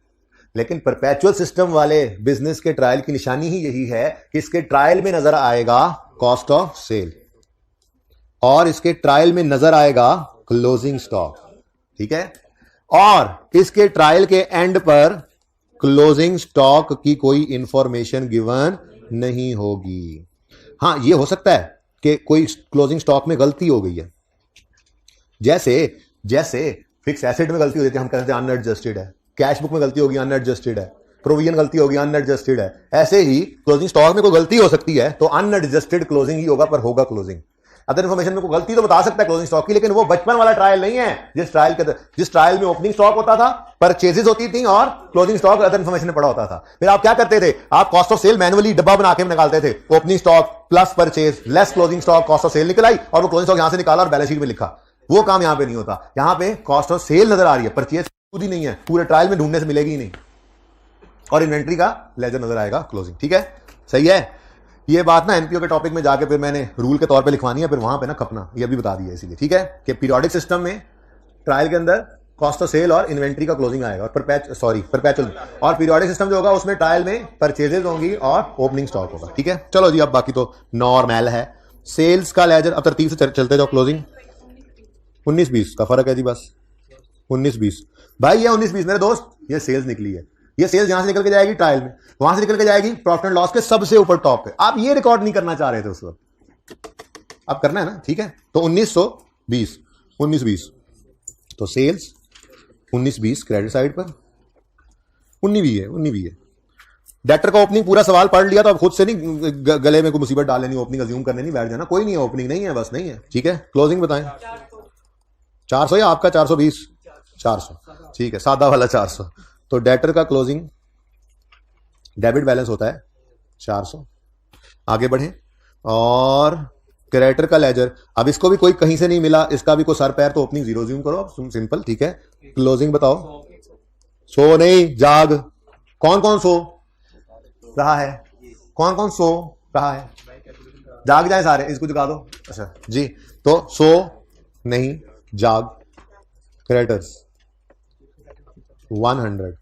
लेकिन परपेचुअल सिस्टम वाले बिजनेस के ट्रायल की निशानी ही यही है कि इसके ट्रायल में नजर आएगा कॉस्ट ऑफ सेल और इसके ट्रायल में नजर आएगा क्लोजिंग स्टॉक। ठीक है, और इसके ट्रायल के एंड पर क्लोजिंग स्टॉक की कोई इंफॉर्मेशन गिवन नहीं होगी। हां, यह हो सकता है कि कोई क्लोजिंग स्टॉक में गलती हो गई है, जैसे फिक्स एसेट में गलती हो जाती है, हम कहते हैं अनएडजस्टेड है, कैश बुक में गलती होगी अनएडजस्टेड है, प्रोविजन गलती होगी अनएडजस्टेड है, ऐसे ही क्लोजिंग स्टॉक में कोई गलती हो सकती है तो अनएडजस्टेड क्लोजिंग ही होगा, पर होगा क्लोजिंग। अदर इन्फॉर्मेशन में कोई गलती तो बता सकता है क्लोजिंग स्टॉक की, लेकिन वो बचपन वाला ट्रायल नहीं है जिस ट्रायल में ओपनिंग स्टॉक होता था, परचेजेज होती थी और क्लोजिंग स्टॉक अदर इन्फॉर्मेशन में पड़ा होता था। फिर आप क्या करते थे, आप कॉस्ट ऑफ सेल मैनुअली डब्बा बना के निकालते थे, opening stock plus purchase less closing stock, cost of sale निकल आई और वो क्लोजिंग स्टॉक यहां से निकाला और बैलेंस शीट में लिखा। वो काम यहां पे नहीं होता, यहां पे कॉस्ट ऑफ सेल नजर आ रही है, परचेज खुद ही नहीं है, पूरे ट्रायल में ढूंढने से मिलेगी ही नहीं, और इन्वेंट्री का लेजर नजर आएगा क्लोजिंग। ठीक है, सही है। ये बात ना एनपीओ के टॉपिक में जाके फिर मैंने रूल के तौर पे लिखवानी है, फिर वहां पे ना खपना, ये अभी बता दिया इसीलिए। ठीक है, कि पीरियोडिक सिस्टम में ट्रायल के अंदर कॉस्ट ऑफ सेल और इन्वेंट्री का क्लोजिंग आएगा, और परपेचुअल, और पीरियोडिक सिस्टम जो होगा उसमें ट्रायल में परचेजेज होंगी और ओपनिंग स्टॉक होगा। ठीक है, चलो जी, अब बाकी तो नॉर्मल है। सेल्स का लेजर अब तरतीब से चलते जाओ, क्लोजिंग 19-20 का फर्क है जी, बस 19-20 भाई, ये 19-20 मेरे दोस्त, ये सेल्स निकली है, ये सेल्स यहां से निकल के जाएगी ट्रायल में, वहां से निकल के जाएगी प्रॉफिट एंड लॉस के सबसे ऊपर टॉप पे। आप ये रिकॉर्ड नहीं करना चाह रहे थे उस वक्त, अब करना है ना। ठीक है, तो 1920 तो सेल्स 19-20 क्रेडिट साइड पर, 19 भी है। डेटर का ओपनिंग पूरा सवाल पढ़ लिया तो अब खुद से नहीं गले में कोई मुसीबत डाल लेनी, ओपनिंग अज्यूम करने नहीं बैठ जाना, कोई नहीं है, ओपनिंग नहीं है, बस नहीं है। ठीक है, क्लोजिंग बताएं, 400 या आपका 420, 400, ठीक है, सादा वाला 400। तो डेटर का क्लोजिंग डेबिट बैलेंस होता है 400। आगे बढ़े, और क्रेडिटर का लेजर, अब इसको भी कोई कहीं से नहीं मिला, इसका भी कोई सर पैर, तो ओपनिंग 0 ज्यूम करो अब, सिंपल। ठीक है, क्लोजिंग बताओ, सो नहीं जाग, कौन कौन सो रहा है, कौन कौन सो रहा है, जाग जाए सारे, इसको जगा दो। अच्छा जी, तो सो नहीं जाग, क्रेडिटर्स 100।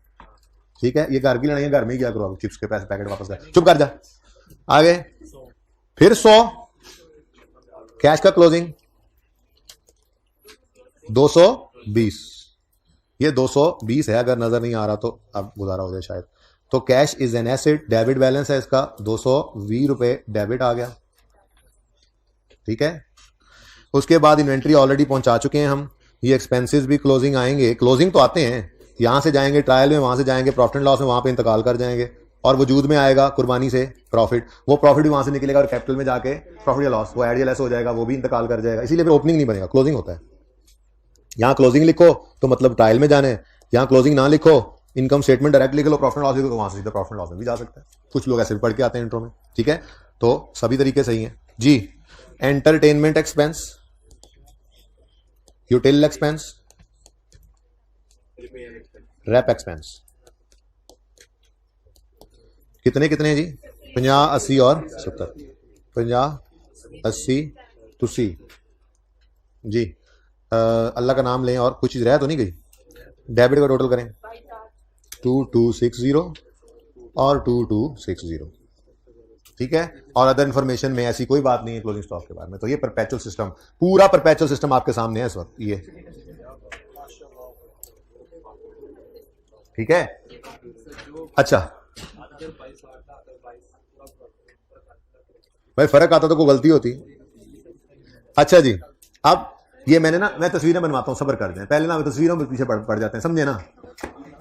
ठीक है, ये घर की लड़ाई है, घर में ही क्या करो, चिप्स के पैसे पैकेट वापस कर, चुप कर जा। आगे फिर 100, कैश का क्लोजिंग 220, ये 220 है, अगर नजर नहीं आ रहा तो अब गुजारा हो जाए शायद। तो cash is an asset, debit balance है इसका 220 रुपए डेबिट आ गया। ठीक है, उसके बाद इन्वेंट्री ऑलरेडी पहुंचा चुके हैं हम, ये एक्सपेंसेस भी क्लोजिंग आएंगे, क्लोजिंग तो आते हैं, यहां से जाएंगे ट्रायल में, वहां से जाएंगे प्रॉफिट एंड लॉस में, वहां पे इंतकाल कर जाएंगे, और वजूद में आएगा कुर्बानी से प्रॉफिट, वो प्रॉफिट भी वहां से निकलेगा और कैपिटल में जाके प्रॉफिट या लॉस, वो एड या लेस हो जाएगा, वो भी इंतकाल कर जाएगा, इसीलिए फिर ओपनिंग नहीं बनेगा, क्लोजिंग होता है। यहां क्लोजिंग लिखो तो मतलब ट्रायल में जाने, यहां क्लोजिंग ना लिखो, इनकम स्टेटमेंट डायरेक्ट लिख लो, प्रॉफिट एंड लॉस लिखो, वहां से सीधा प्रॉफिट एंड लॉस में भी जा सकता है, कुछ लोग ऐसे भी पढ़ के आते हैं इंट्रो में। ठीक है, तो सभी तरीके सही है जी। Entertainment expense, util expense, rep expense, कितने कितने जी, 50, 80 और 70। 50 80 तुसी जी। अल्लाह का नाम लें और कुछ चीज़ रह तो नहीं गई। डेबिट का टोटल करें 2260 और 2260, ठीक है। और अदर इन्फॉर्मेशन में ऐसी कोई बात नहीं है क्लोजिंग स्टॉक के बारे में। तो ये परपेचुअल सिस्टम, पूरा परपेचुअल सिस्टम आपके सामने है इस वक्त, ये ठीक है। अच्छा भाई फर्क आता तो कोई गलती होती। अच्छा जी, अब ये मैं तस्वीरें बनवाता हूँ, सब्र कर जाए पहले ना, तस्वीरों में पीछे पड़ जाते हैं, समझे ना।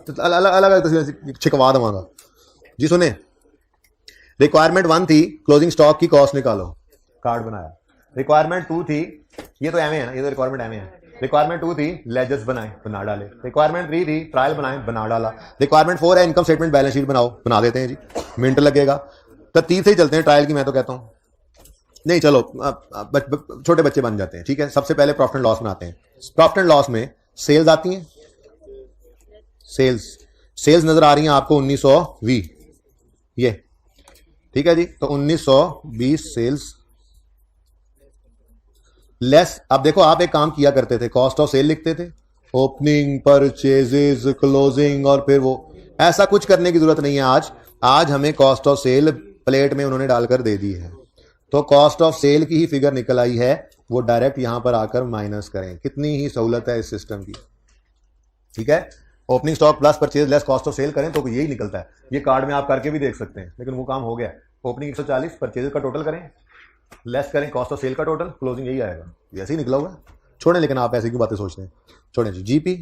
तो अलग अलग तस्वीरें छिकवा दूंगा जी। सुने, रिक्वायरमेंट 1 थी क्लोजिंग स्टॉक की कॉस्ट निकालो, कार्ड बनाया। रिक्वायरमेंट 2 थी, ये तो एवं है ना, ये तो रिक्वायरमेंट एवं है। रिक्वायरमेंट 2 थी लेजर्स बनाए, बना डाले। रिक्वायरमेंट 3 थी ट्रायल बनाए, बना डाला। रिक्वायरमेंट 4 है इनकम स्टेटमेंट बैलेंस शीट बनाओ, बना देते हैं जी, मिनट लगेगा। तो 3 से ही चलते हैं ट्रायल की, मैं तो कहता हूँ। नहीं चलो छोटे बच्चे बन जाते हैं, ठीक है। सबसे पहले प्रॉफिट एंड लॉस बनाते हैं। प्रॉफिट एंड लॉस में सेल्स आती हैं, सेल्स नजर आ रही हैं आपको 1920, ये ठीक है जी। तो 1920 सेल्स लेस। अब देखो, आप एक काम किया करते थे, कॉस्ट ऑफ सेल लिखते थे, ओपनिंग, परचेजेस, क्लोजिंग, और फिर वो, ऐसा कुछ करने की जरूरत नहीं है आज हमें कॉस्ट ऑफ सेल प्लेट में उन्होंने डालकर दे दी है। तो कॉस्ट ऑफ सेल की ही फिगर निकल आई है, वो डायरेक्ट यहां पर आकर माइनस करें। कितनी ही सहूलत है इस सिस्टम की, ठीक है। Opening stock plus purchase less cost of sale करें तो यही निकलता है। ये कार्ड में आप करके भी देख सकते हैं, लेकिन वो काम हो गया। ओपनिंग 140, परचेज का टोटल करें, लेस करें कॉस्ट ऑफ सेल का टोटल, क्लोजिंग यही आएगा। ऐसे ही निकला हुआ, छोड़ें। लेकिन आप ऐसी क्यों बातें सोचते हैं, छोड़ें जी। जीपी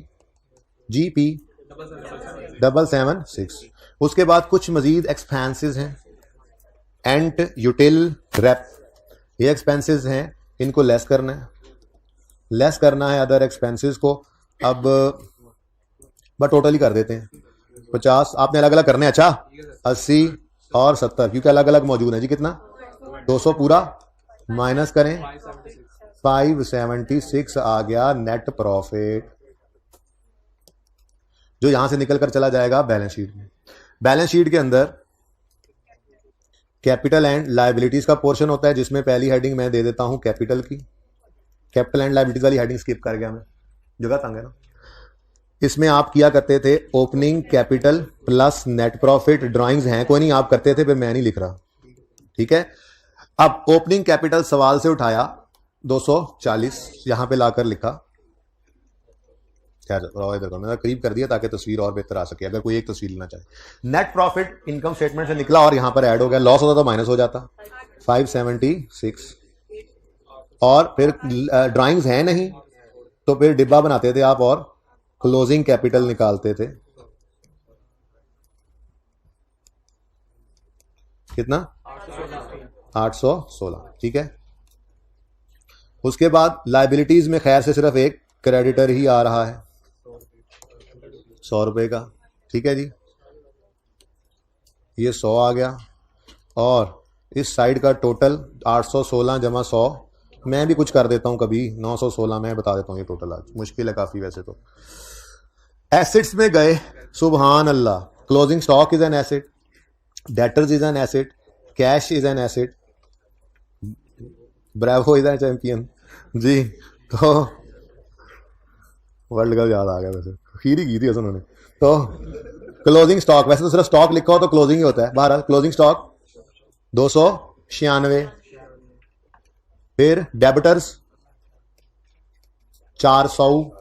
776। उसके बाद कुछ मजीद एक्सपेंसेस हैं, एंट, यूटिल, रेप, ये एक्सपेंसेस हैं, इनको लेस करना है अदर एक्सपेंसेस को। अब बस टोटल ही कर देते हैं 50, आपने अलग अलग करने हैं। अच्छा 80 और 70 क्योंकि अलग अलग मौजूद है जी। कितना 200 पूरा, माइनस करें 576 आ गया नेट प्रॉफिट, जो यहां से निकल कर चला जाएगा बैलेंस शीट में। बैलेंस शीट के अंदर कैपिटल एंड लायबिलिटीज का पोर्शन होता है, जिसमें पहली हेडिंग मैं दे देता हूं कैपिटल की। कैपिटल एंड लायबिलिटीज वाली हेडिंग स्किप कर गया मैं, जगह तंग है ना। इसमें आप किया करते थे opening capital plus net profit, drawings हैं कोई नहीं, आप करते थे, फिर मैं नहीं लिख रहा, ठीक है। अब ओपनिंग कैपिटल सवाल से उठाया 240, यहां पे लाकर लिखा, इधर मैंने करीब कर दिया ताकि तस्वीर और बेहतर आ सके, अगर कोई एक तस्वीर लेना चाहे। नेट प्रॉफिट इनकम स्टेटमेंट से निकला और यहां पर ऐड हो गया, लॉस होता तो माइनस हो जाता 576। और फिर ड्राइंग्स है नहीं तो फिर डिब्बा बनाते थे आप और क्लोजिंग कैपिटल निकालते थे। कितना 816, ठीक है। उसके बाद लायबिलिटीज में खैर से सिर्फ एक क्रेडिटर ही आ रहा है 100 रुपए का, ठीक है जी। ये 100 आ गया, और इस साइड का टोटल 816 जमा 100, मैं भी कुछ कर देता हूं कभी 916, मैं बता देता हूं ये टोटल। आज मुश्किल है काफी वैसे तो। एसेट्स में गए, सुबहान अल्लाह, closing stock is an asset, debtors is an asset, cash is an asset, Bravo is an champion जी। तो वर्ल्ड कप याद आ गया, वैसे खीर ही की थी उन्होंने। तो क्लोजिंग स्टॉक, वैसे तो सिर्फ स्टॉक लिखा हो तो क्लोजिंग ही होता है, बहरहाल क्लोजिंग स्टॉक 296, फिर डेबिटर्स 400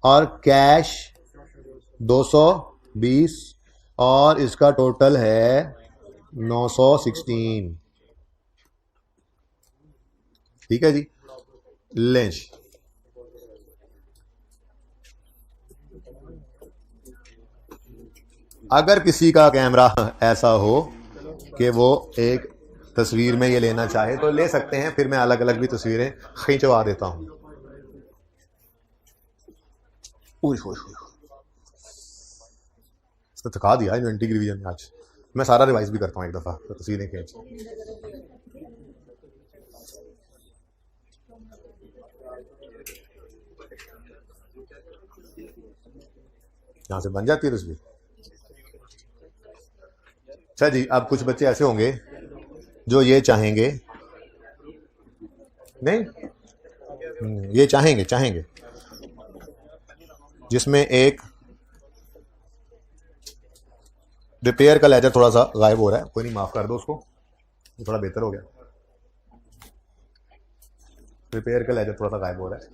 और कैश 220, और इसका टोटल है 916, ठीक है जी। लेंच अगर किसी का कैमरा ऐसा हो कि वो एक तस्वीर में ये लेना चाहे तो ले सकते हैं, फिर मैं अलग अलग भी तस्वीरें खींचवा देता हूं। इसने थका दिया इन्वेंटरी रिवीजन में। आज मैं सारा रिवाइज भी करता हूं एक दफा, तो तस्वीरें खींच। यहां से बन जाती है तस्वीर। अच्छा जी, अब कुछ बच्चे ऐसे होंगे जो ये चाहेंगे नहीं, ये चाहेंगे चाहेंगे जिसमें एक रिपेयर का लेजर थोड़ा सा गायब हो रहा है, कोई नहीं, माफ कर दो उसको, ये थोड़ा बेहतर हो गया। रिपेयर का लेजर थोड़ा सा गायब हो रहा है।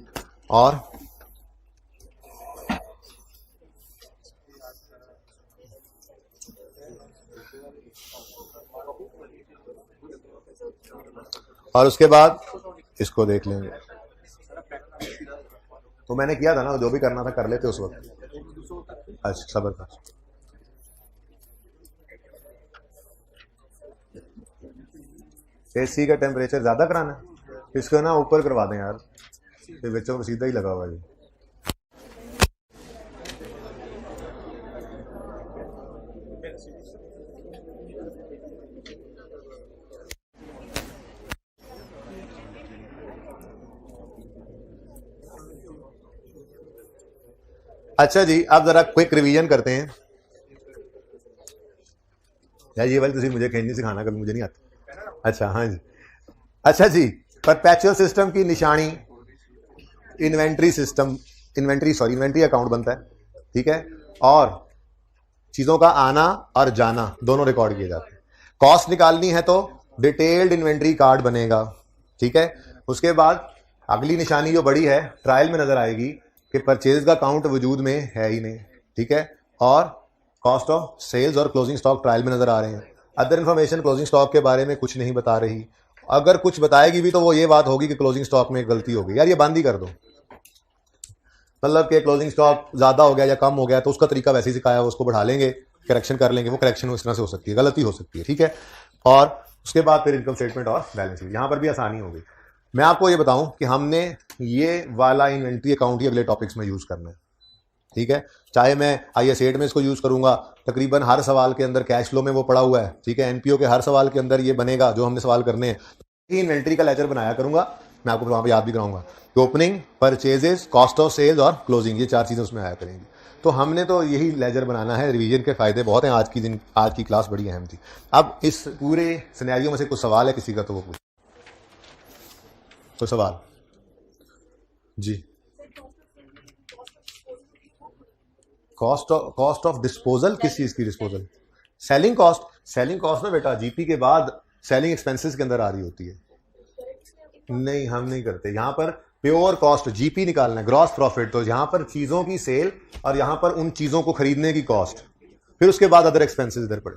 और उसके बाद इसको देख लेंगे। तो मैंने किया था ना, जो भी करना था कर लेते उस वक्त। अच्छा सबर का। एसी का टेम्परेचर ज्यादा कराना है, इसको ना ऊपर करवा दें यार, ये बच्चों को सीधा ही लगा हुआ है। अच्छा जी, अब जरा क्विक रिवीजन करते हैं यार। ये वाली तुझे मुझे खेलनी सिखाना, कभी मुझे नहीं आता। अच्छा हाँ जी, अच्छा जी, परपेचुअल सिस्टम की निशानी इन्वेंट्री सिस्टम, इन्वेंट्री अकाउंट बनता है, ठीक है, और चीजों का आना और जाना दोनों रिकॉर्ड किए जाते हैं। कॉस्ट निकालनी है तो डिटेल्ड इन्वेंट्री कार्ड बनेगा, ठीक है। उसके बाद अगली निशानी जो बड़ी है ट्रायल में नजर आएगी कि परचेज का काउंट वजूद में है ही नहीं, ठीक है, और कॉस्ट ऑफ सेल्स और क्लोजिंग स्टॉक ट्रायल में नजर आ रहे हैं। अदर इन्फॉर्मेशन क्लोजिंग स्टॉक के बारे में कुछ नहीं बता रही, अगर कुछ बताएगी भी तो वो ये बात होगी कि क्लोजिंग स्टॉक में गलती होगी। यार ये बंद ही कर दो, मतलब कि क्लोजिंग स्टॉक ज्यादा हो गया या कम हो गया तो उसका तरीका वैसे ही सिखाया, उसको बढ़ा लेंगे, करेक्शन कर लेंगे, वो करेक्शन इस तरह से हो सकती है, गलती हो सकती है, ठीक है। और उसके बाद फिर इनकम स्टेटमेंट और बैलेंस शीट, यहां पर भी आसानी होगी। मैं आपको ये बताऊं कि हमने ये वाला इन्वेंट्री अकाउंट ही अगले टॉपिक्स में यूज करना है, ठीक है। चाहे मैं IAS 8 में इसको यूज करूंगा, तकरीबन हर सवाल के अंदर कैश फ्लो में वो पड़ा हुआ है, ठीक है। NPO के हर सवाल के अंदर ये बनेगा जो हमने सवाल करने हैं। इन्वेंट्री का लेजर बनाया करूंगा मैं, आपको वहां पर याद भी कराऊंगा। Opening, purchases, cost of sales और क्लोजिंग, ये 4 चीजें उसमें आया करेंगी। तो हमने तो यही लेजर बनाना है। रिवीजन के फायदे बहुत हैं, आज की क्लास बड़ी अहम थी। अब इस पूरे सिनेरियो में से कुछ सवाल है किसी का, तो वो पूछ, तो सवाल जी। कॉस्ट ऑफ डिस्पोजल, किस चीज की डिस्पोजल? सेलिंग कॉस्ट ना बेटा जीपी के बाद सेलिंग एक्सपेंसेस के अंदर आ रही होती है। नहीं, हम नहीं करते यहाँ पर। प्योर कॉस्ट जीपी निकालना है, ग्रॉस प्रॉफिट। तो यहाँ पर चीजों की सेल और यहाँ पर उन चीजों को खरीदने की कॉस्ट, फिर उसके बाद अदर एक्सपेंसेस इधर पड़े,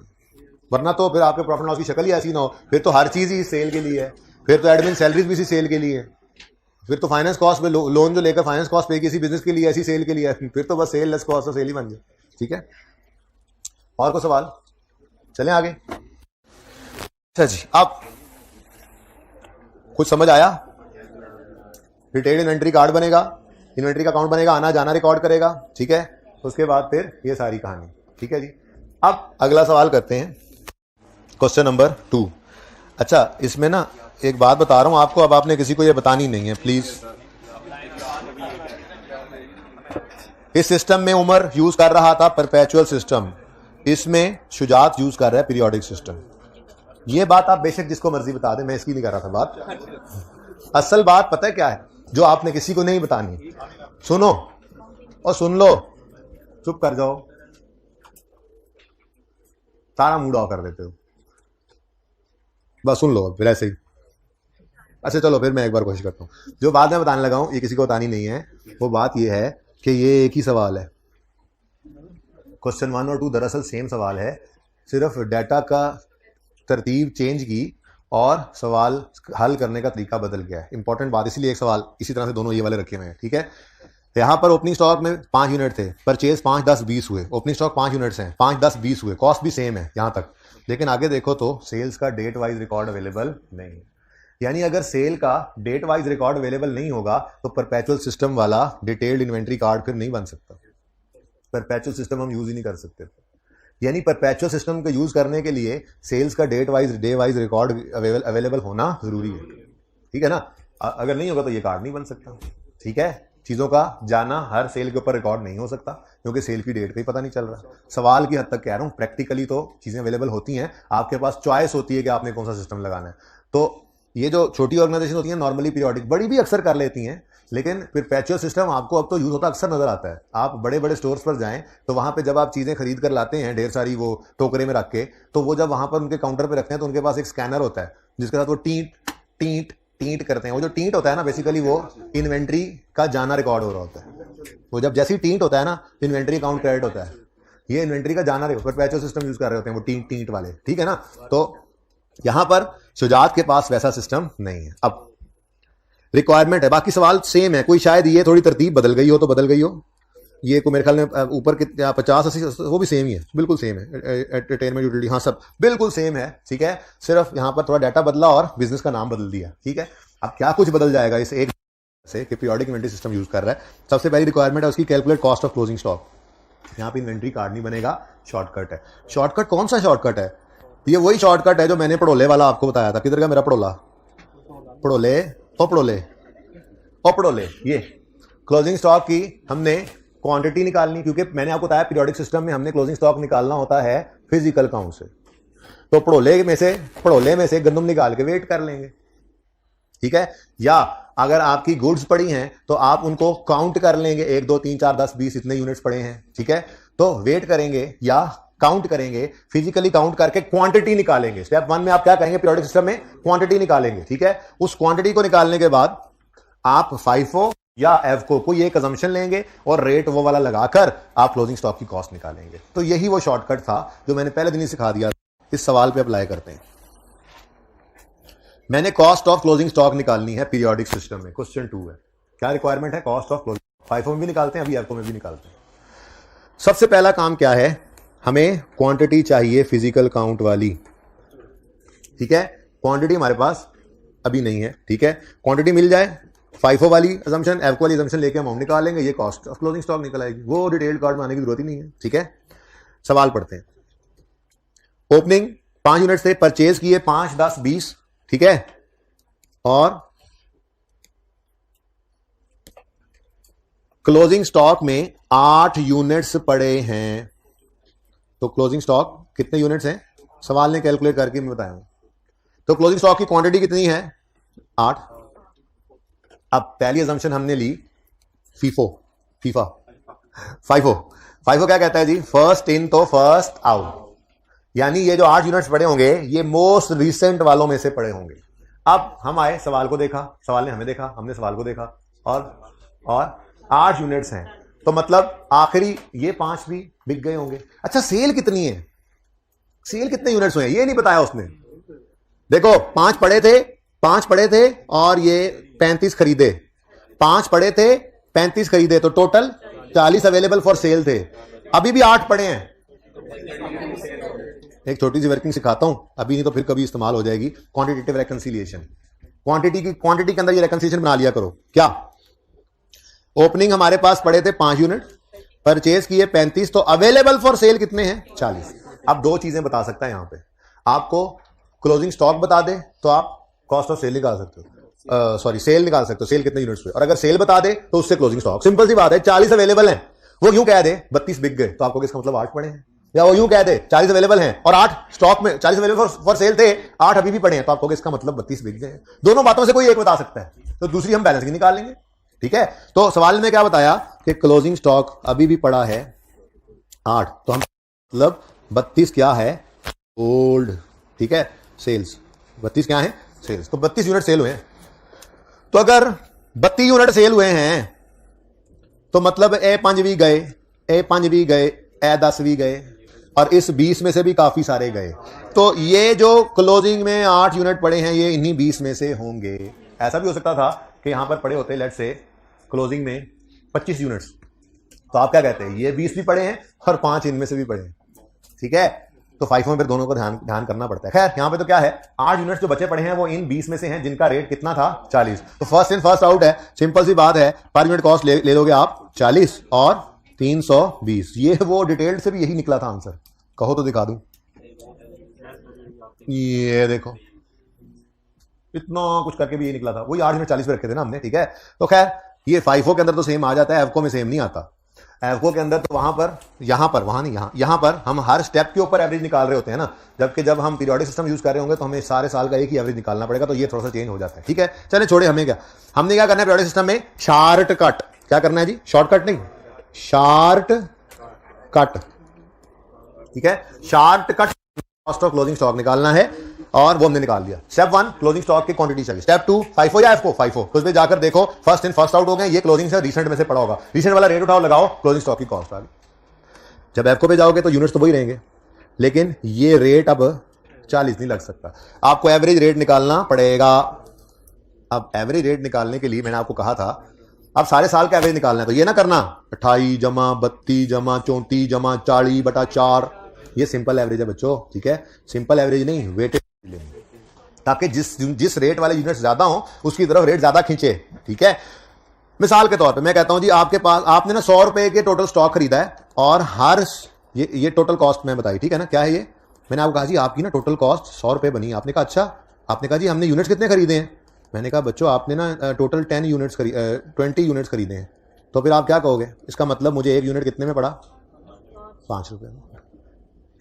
वरना तो फिर आपके प्रॉफिट लॉस की शक्ल ही ऐसी ना हो। फिर तो हर चीज ही सेल के लिए है, फिर तो एडमिन सैलरीज भी इसी सेल के लिए है, फिर तो फाइनेंस कॉस्ट में लोन जो लेकर फाइनेंस कॉस्ट पे किसी बिजनेस के लिए ऐसी सेल के लिए है, फिर तो बस सेल लेस कॉस्ट सेल ही बन जाए, ठीक है। और कोई सवाल? चलें आगे। अच्छा जी, अब कुछ समझ आया? डिटेल्ड इन्वेंट्री कार्ड बनेगा, इन्वेंट्री का अकाउंट बनेगा, आना जाना रिकॉर्ड करेगा, ठीक है। उसके बाद फिर ये सारी कहानी, ठीक है जी। अब अगला सवाल करते हैं, क्वेश्चन नंबर 2। अच्छा, इसमें ना एक बात बता रहा हूं आपको, अब आपने किसी को ये बतानी नहीं है प्लीज। इस सिस्टम में उमर यूज कर रहा था परपेचुअल सिस्टम, इसमें शुजात यूज कर रहा है पीरियोडिक सिस्टम। ये बात आप बेशक जिसको मर्जी बता दें, मैं इसकी नहीं कर रहा था बात। असल बात पता है क्या है, जो आपने किसी को नहीं बतानी, सुनो और सुन लो, चुप कर जाओ, सारा मूड ऑफ कर देते हो, बस सुन लो फिर ऐसे ही। अच्छा चलो, फिर मैं एक बार कोशिश करता हूं। जो बात मैं बताने लगा हूं ये किसी को बतानी नहीं है। वो बात ये है कि ये एक ही सवाल है, क्वेश्चन 1 और 2 दरअसल सेम सवाल है, सिर्फ डाटा का तरतीब चेंज की और सवाल हल करने का तरीका बदल गया है। इंपॉर्टेंट बात, इसलिए एक सवाल इसी तरह से दोनों ये वाले रखे हुए हैं, ठीक है। यहां पर ओपनिंग स्टॉक में 5 यूनिट थे, परचेज 5, 10, 20 हुए। ओपनिंग स्टॉक 5 यूनिट्स हैं, 5, 10, 20 हुए, कॉस्ट भी सेम है यहां तक। लेकिन आगे देखो तो सेल्स का डेट वाइज रिकॉर्ड अवेलेबल नहीं है। यानी अगर सेल का डेट वाइज रिकॉर्ड अवेलेबल नहीं होगा तो परपेचुअल सिस्टम वाला डिटेल्ड इन्वेंट्री कार्ड फिर नहीं बन सकता। परपेचुअल सिस्टम हम यूज ही नहीं कर सकते। यानी परपेचुअल सिस्टम को यूज करने के लिए सेल्स का डे वाइज रिकॉर्ड अवेलेबल होना जरूरी है, ठीक है ना। अगर नहीं होगा तो ये कार्ड नहीं बन सकता, ठीक है। चीजों का जाना हर सेल के ऊपर रिकॉर्ड नहीं हो सकता क्योंकि सेल की डेट का ही पता नहीं चल रहा। सवाल की हद तक कह रहा हूं, प्रैक्टिकली तो चीजें अवेलेबल होती हैं, आपके पास चॉइस होती है कि आपने कौन सा सिस्टम लगाना है। तो ये जो छोटी ऑर्गेनाइजेशन होती हैं नॉर्मली पीरियोडिक, बड़ी भी अक्सर कर लेती हैं, लेकिन परपेचुअल सिस्टम आपको अब तो यूज होता अक्सर नजर आता है। आप बड़े बड़े स्टोर्स पर जाएं तो वहां पे जब आप चीजें खरीद कर लाते हैं ढेर सारी वो टोकरे में रख के, तो वो जब वहां पर उनके काउंटर पे रखते हैं तो उनके पास एक स्कैनर होता है जिसके साथ वो टींट टींट टींट करते हैं। वो जो टींट होता है ना, बेसिकली वो इन्वेंट्री का जाना रिकॉर्ड हो रहा होता है। वो जब जैसी टींट होता है ना, इन्वेंट्री अकाउंट क्रेडिट होता है। ये इन्वेंट्री का जाना रिकॉर्ड परपेचुअल सिस्टम यूज कर रहे होते हैं वो टींट टींट वाले, ठीक है ना। तो यहां पर शुजात के पास वैसा सिस्टम नहीं है। अब रिक्वायरमेंट है, बाकी सवाल सेम है, कोई शायद ये थोड़ी तरतीब बदल गई हो तो बदल गई हो। ये को मेरे ख्याल में ऊपर कितना 50-80 वो भी सेम ही है, बिल्कुल सेम है। एंटरटेनमेंट यूटिलिटी हाँ सब बिल्कुल सेम है, ठीक है। सिर्फ यहां पर थोड़ा डाटा बदला और बिजनेस का नाम बदल दिया, ठीक है। अब क्या कुछ बदल जाएगा इस एक से कि पीरियोडिक इन्वेंट्री सिस्टम यूज कर रहा है। सबसे पहली रिक्वायरमेंट है उसकी calculate cost of closing stock. यहाँ पे इन्वेंट्री कार्ड नहीं बनेगा, शॉर्टकट है। शॉर्टकट कौन सा शॉर्टकट है? ये वही शॉर्टकट है जो मैंने पड़ोले वाला आपको बताया था। किधर का मेरा पड़ोला? पड़ोले पड़ोले ये क्लोजिंग स्टॉक की हमने क्वांटिटी निकालनी, क्योंकि मैंने आपको बताया पीरियोडिक सिस्टम में हमने क्लोजिंग स्टॉक निकालना होता है फिजिकल काउंट से। तो पड़ोले में से गंदम निकाल के वेट कर लेंगे, ठीक है। या अगर आपकी गुड्स पड़ी हैं तो आप उनको काउंट कर लेंगे, 1 2 3 4 10 20 इतने यूनिट्स पड़े हैं, ठीक है। तो वेट करेंगे या काउंट करेंगे, फिजिकली काउंट करके क्वांटिटी निकालेंगे। स्टेप 1 में आप क्या करेंगे? पीरियोडिक सिस्टम में क्वांटिटी निकालेंगे, ठीक है। उस क्वांटिटी को निकालने के बाद आप FIFO या एवको कोई एक अजम्पशन लेंगे और रेट वो वाला लगाकर आप क्लोजिंग स्टॉक की कॉस्ट निकालेंगे। तो यही वो शॉर्टकट था जो मैंने पहले दिन ही सिखा दिया। इस सवाल पे अप्लाई करते हैं। मैंने कॉस्ट ऑफ क्लोजिंग स्टॉक निकालनी है पीरियोडिक सिस्टम में। क्वेश्चन 2 है, क्या रिक्वायरमेंट है? Cost of closing. FIFO में भी निकालते हैं, अभी एवको में भी निकालते हैं। सबसे पहला काम क्या है? हमें क्वांटिटी चाहिए फिजिकल काउंट वाली, ठीक है। क्वांटिटी हमारे पास अभी नहीं है, ठीक है। क्वांटिटी मिल जाए, FIFO वाली अजम्पशन एवको वाली अजम्पशन लेके हम निकाल लेंगे, ये कॉस्ट ऑफ क्लोजिंग स्टॉक निकल आएगी। वो डिटेल्ड कार्ड में आने की जरूरत ही नहीं है, ठीक है। सवाल पढ़ते हैं। ओपनिंग 5 यूनिट से परचेज किए 5 10 20, ठीक है। और क्लोजिंग स्टॉक में 8 यूनिट्स पड़े हैं। तो क्लोजिंग स्टॉक कितने यूनिट्स हैं? सवाल ने कैलकुलेट करके मैं बताया हूं। तो क्लोजिंग स्टॉक की क्वांटिटी कितनी है? 8। अब पहली अजम्पशन हमने ली FIFO क्या कहता है जी? फर्स्ट इन तो फर्स्ट आउट, यानी ये जो 8 यूनिट्स पड़े होंगे ये मोस्ट रिसेंट वालों में से पड़े होंगे। अब हम आए, सवाल को देखा, सवाल ने हमें देखा, हमने सवाल को देखा, और 8 यूनिट्स हैं, तो मतलब आखिरी ये 5 भी बिक गए होंगे। अच्छा, सेल कितनी है? सेल कितने यूनिट्स हुए ये नहीं बताया उसने। देखो 5 पड़े थे और ये 35 खरीदे, 5 पड़े थे 35 खरीदे, तो टोटल 40 अवेलेबल फॉर सेल थे। अभी भी 8 पड़े हैं। एक छोटी सी वर्किंग सिखाता हूं, अभी नहीं तो फिर कभी इस्तेमाल हो जाएगी। क्वांटिटेटिव रेकंसिलिएशन, क्वांटिटी के अंदर ये रेकंसिलिएशन बना लिया करो। क्या? ओपनिंग हमारे पास पड़े थे 5 यूनिट, परचेज किए 35, तो अवेलेबल फॉर सेल कितने हैं? 40। अब 2 चीजें बता सकता है यहां पे। आपको क्लोजिंग स्टॉक बता दे तो आप कॉस्ट ऑफ सेल निकाल सकते हो, सेल निकाल सकते हो, सेल कितने यूनिट्स पे। और अगर सेल बता दे तो उससे क्लोजिंग स्टॉक। सिंपल सी बात है, 40 अवेलेबल हैं। वो यूं कह दे 32 बिक गए, तो आपको इसका मतलब 8 पड़े हैं। या वो यूं कह दे 40 अवेलेबल हैं और 8 स्टॉक में, 40 अवेलेबल फॉर सेल थे, 8 अभी भी पड़े हैं, तो आपको इसका मतलब 32 बिक गए। दोनों बातों से कोई एक बता सकता है, तो दूसरी हम बैलेंस की निकाल लेंगे, ठीक है। तो सवाल में क्या बताया कि क्लोजिंग स्टॉक अभी भी पड़ा है 8, तो हम मतलब 32 क्या है? ओल्ड, ठीक है। सेल्स 32 क्या है? सेल्स। तो 32 यूनिट सेल हुए हैं। तो अगर 32 यूनिट सेल हुए हैं तो मतलब A5 भी गए, A5 भी गए, A10 भी गए, और इस 20 में से भी काफी सारे गए। तो ये जो क्लोजिंग में 8 यूनिट पड़े हैं ये इन्हीं 20 में से होंगे। ऐसा भी हो सकता था कि यहां पर पड़े होते लेट से क्लोजिंग में 25 यूनिट्स, तो आप क्या कहते हैं? ये 20 भी पड़े हैं और 5 इनमें से भी पड़े हैं, ठीक है। तो FIFO में फिर दोनों को ध्यान करना पड़ता है। खैर यहां पे तो क्या है, 8 यूनिट्स जो बचे पड़े हैं वो इन 20 में से हैं जिनका रेट कितना था? 40। तो फर्स्ट इन फर्स्ट आउट है, सिंपल सी बात है। पर यूनिट कॉस्ट ले लोगे आप 40 और 320। ये वो डिटेल्ड से भी यही निकला था आंसर। कहो तो दिखा दूं, ये देखो इतना कुछ करके भी ये निकला था। वही 8 यूनिट 40 पे रखे थे ना हमने, ठीक है। तो खैर ये FIFO के अंदर तो सेम आ जाता है, एवको में सेम नहीं आता। एवको के अंदर तो वहां पर, यहाँ पर हम हर स्टेप के ऊपर एवरेज निकाल रहे होते हैं ना, जबकि जब हम पीरियोडिक सिस्टम यूज कर रहे होंगे तो हमें सारे साल का एक ही एवरेज निकालना पड़ेगा, तो ये थोड़ा सा चेंज हो जाता है। ठीक है, चले छोड़े, हमने क्या करना है पीरियोडिक सिस्टम में, शार्ट कट। क्या करना है जी? शॉर्टकट नहीं, शार्ट कट। ठीक है, short cut cost of closing stock निकालना है, और वो हमने निकाल दिया। स्टेप 1 क्लोजिंग स्टॉक की क्वांटिटी चाहिए। स्टेप 2 FIFO या FCO, FIFO तो उसमें जाकर देखो फर्स्ट इन फर्स्ट आउट हो गए, ये क्लोजिंग से रिसेंट में से पड़ा होगा, रिसेंट वाला रेट उठाओ, लगाओ, क्लोजिंग स्टॉक की कॉस्ट आ गई। जब FCO पे जाओगे तो यूनिट्स तो वही रहेंगे, लेकिन ये रेट अब 40 नहीं लग सकता, आपको एवरेज रेट निकालना पड़ेगा। अब एवरेज रेट निकालने के लिए मैंने आपको कहा था अब सारे साल का एवरेज निकालना है, तो ये ना करना 28 जमा 32 जमा 34 जमा 40/4, ये सिंपल एवरेज है बच्चों। ठीक है, सिंपल एवरेज नहीं, वेटेड, ताकि जिस रेट वाले यूनिट्स ज्यादा हो उसकी तरफ रेट ज्यादा खींचे। ठीक है, मिसाल के तौर पे मैं कहता हूं जी, आपके पास आपने ना 100 रुपए के टोटल स्टॉक खरीदा है, और हर ये टोटल कॉस्ट मैं बताई। ठीक है ना, क्या है ये? मैंने आपको कहा जी आपकी ना टोटल कॉस्ट 100 रुपए बनी। आपने कहा अच्छा, आपने कहा जी हमने यूनिट्स कितने खरीदे हैं? मैंने कहा बच्चों आपने ना टोटल 20 यूनिट्स खरीदे हैं, तो फिर आप क्या कहोगे? इसका मतलब मुझे एक यूनिट कितने में पड़ा? 5 रुपए में।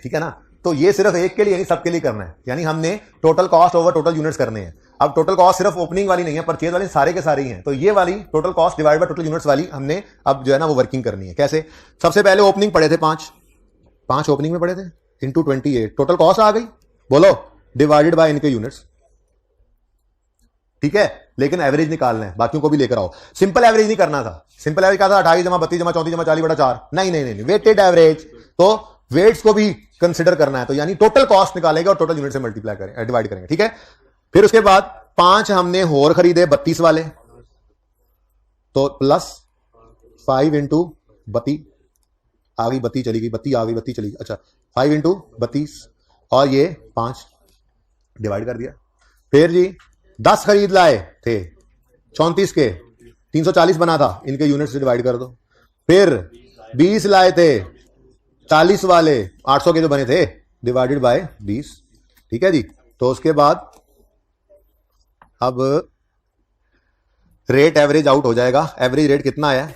ठीक है ना, तो ये सिर्फ एक के लिए नहीं, सबके लिए करना है, यानी हमने total cost over total units करने हैं। अब टोटल कॉस्ट सिर्फ ओपनिंग वाली नहीं है, परचेज वाली सारे के सारे ही हैं, तो ये वाली total cost divide by total units वाली हमने अब जो है ना वो वर्किंग करनी है। कैसे? सबसे पहले ओपनिंग पड़े थे 5 ओपनिंग में पड़े थे, इंटू 28 टोटल कॉस्ट आ गई, बोलो, डिवाइडेड बाय इनके यूनिट्स। ठीक है, लेकिन एवरेज निकालना है, बाकियों को भी लेकर आओ। सिंपल एवरेज नहीं करना था, सिंपल एवरेज क्या था? 28 जमा 32 जमा 34 जमा 40/4, नहीं, वेटेड एवरेज। तो वेट्स को भी कंसिडर करना है, तो यानी टोटल कॉस्ट निकालेंगे और टोटल यूनिट से मल्टीप्लाई करेंगे, डिवाइड करेंगे। ठीक है, फिर उसके बाद 5 हमने और खरीदे 32 वाले, तो प्लस 5 इंटू 32 आ गई, 32 चली गई, 32 आ गई, 32 चली गई, अच्छा 5 इंटू 32 और ये 5 डिवाइड कर दिया। फिर जी 10 खरीद लाए थे 34 के, 340 बना था, इनके यूनिट से डिवाइड कर दो। फिर 20 लाए थे 40 वाले, 800 के जो बने थे, डिवाइडेड बाय 20। ठीक है जी, तो उसके बाद अब रेट एवरेज आउट हो जाएगा। एवरेज रेट कितना आया?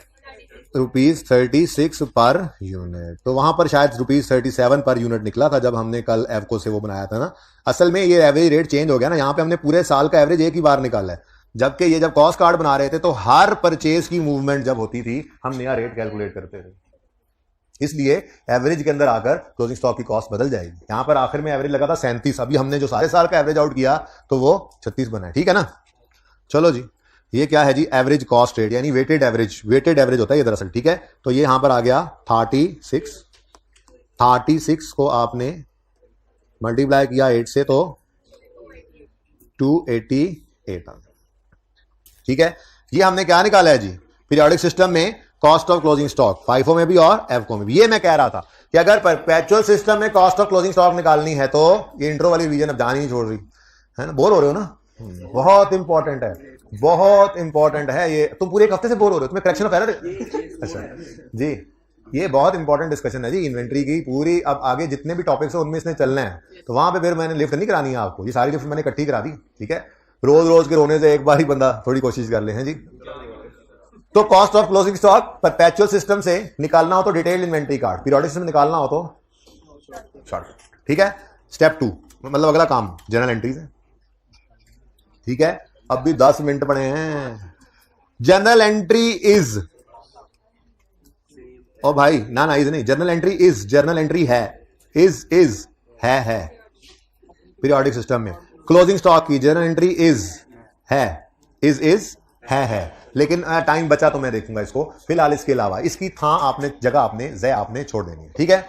₹36 पर यूनिट, तो वहां पर शायद ₹37 पर यूनिट निकला था जब हमने कल एवको से वो बनाया था ना। असल में ये एवरेज रेट चेंज हो गया ना, यहां पे हमने पूरे साल का एवरेज एक ही बार निकाला है, जबकि ये जब कॉस्ट कार्ड बना रहे थे तो हर परचेज की मूवमेंट जब होती थी हम नया रेट कैलकुलेट करते थे, इसलिए एवरेज के अंदर आकर क्लोजिंग स्टॉक की कॉस्ट बदल जाएगी। यहां पर आखिर में एवरेज लगा था 37, अभी हमने जो सारे साल का एवरेज आउट किया तो वो 36 बना है। ठीक है ना, चलो जी, ये क्या है जी? एवरेज कॉस्ट रेट, यानी वेटेड एवरेज होता है ये दरअसल। ठीक है, तो ये यहां पर आ गया 36 को आपने मल्टीप्लाई किया 8 से तो 288 आ गया। ठीक है, ये हमने क्या निकाला है जी? पीरियोडिक सिस्टम में cost of closing stock, FIFO में भी और एवको में भी। ये मैं कह रहा था कि अगर परपेचुअल सिस्टम में कॉस्ट ऑफ क्लोजिंग स्टॉक निकालनी है तो ये इंट्रो वाली रीजन अब जान ही नहीं छोड़ रही है ना, बोर हो रहे हो ना, बहुत इंपॉर्टेंट है, बहुत इंपॉर्टेंट है ये। तुम पूरे एक हफ्ते से बोर हो रहे हो, तुम्हें करेक्शन ऑफ एरर। अच्छा जी, ये बहुत इंपॉर्टेंट डिस्कशन है जी इन्वेंट्री की पूरी। अब आगे जितने भी टॉपिक्स है उनमें इसने चलना है, तो वहां पे फिर मैंने लिफ्ट नहीं करानी है आपको, ये सारी लिफ्ट मैंने इकट्ठी करा दी। ठीक है, रोज रोज के रोने से एक बार ही बंदा थोड़ी कोशिश कर ले हैं जी। तो cost of closing stock perpetual system से निकालना हो तो detailed inventory card, periodic system निकालना हो तो शॉर्ट। ठीक है, स्टेप 2 मतलब अगला काम जर्नल एंट्रीज है। ठीक है, अब भी 10 मिनट पड़े हैं। जर्नल एंट्री इज, ओ भाई ना इज नहीं, journal entry is, journal entry है, इज है पीरियोडिक सिस्टम में क्लोजिंग स्टॉक की जर्नल एंट्री इज है, इज है, लेकिन टाइम बचा तो मैं देखूंगा इसको। फिलहाल इसके अलावा इसकी था आपने जगह आपने छोड़ देनी है। ठीक है,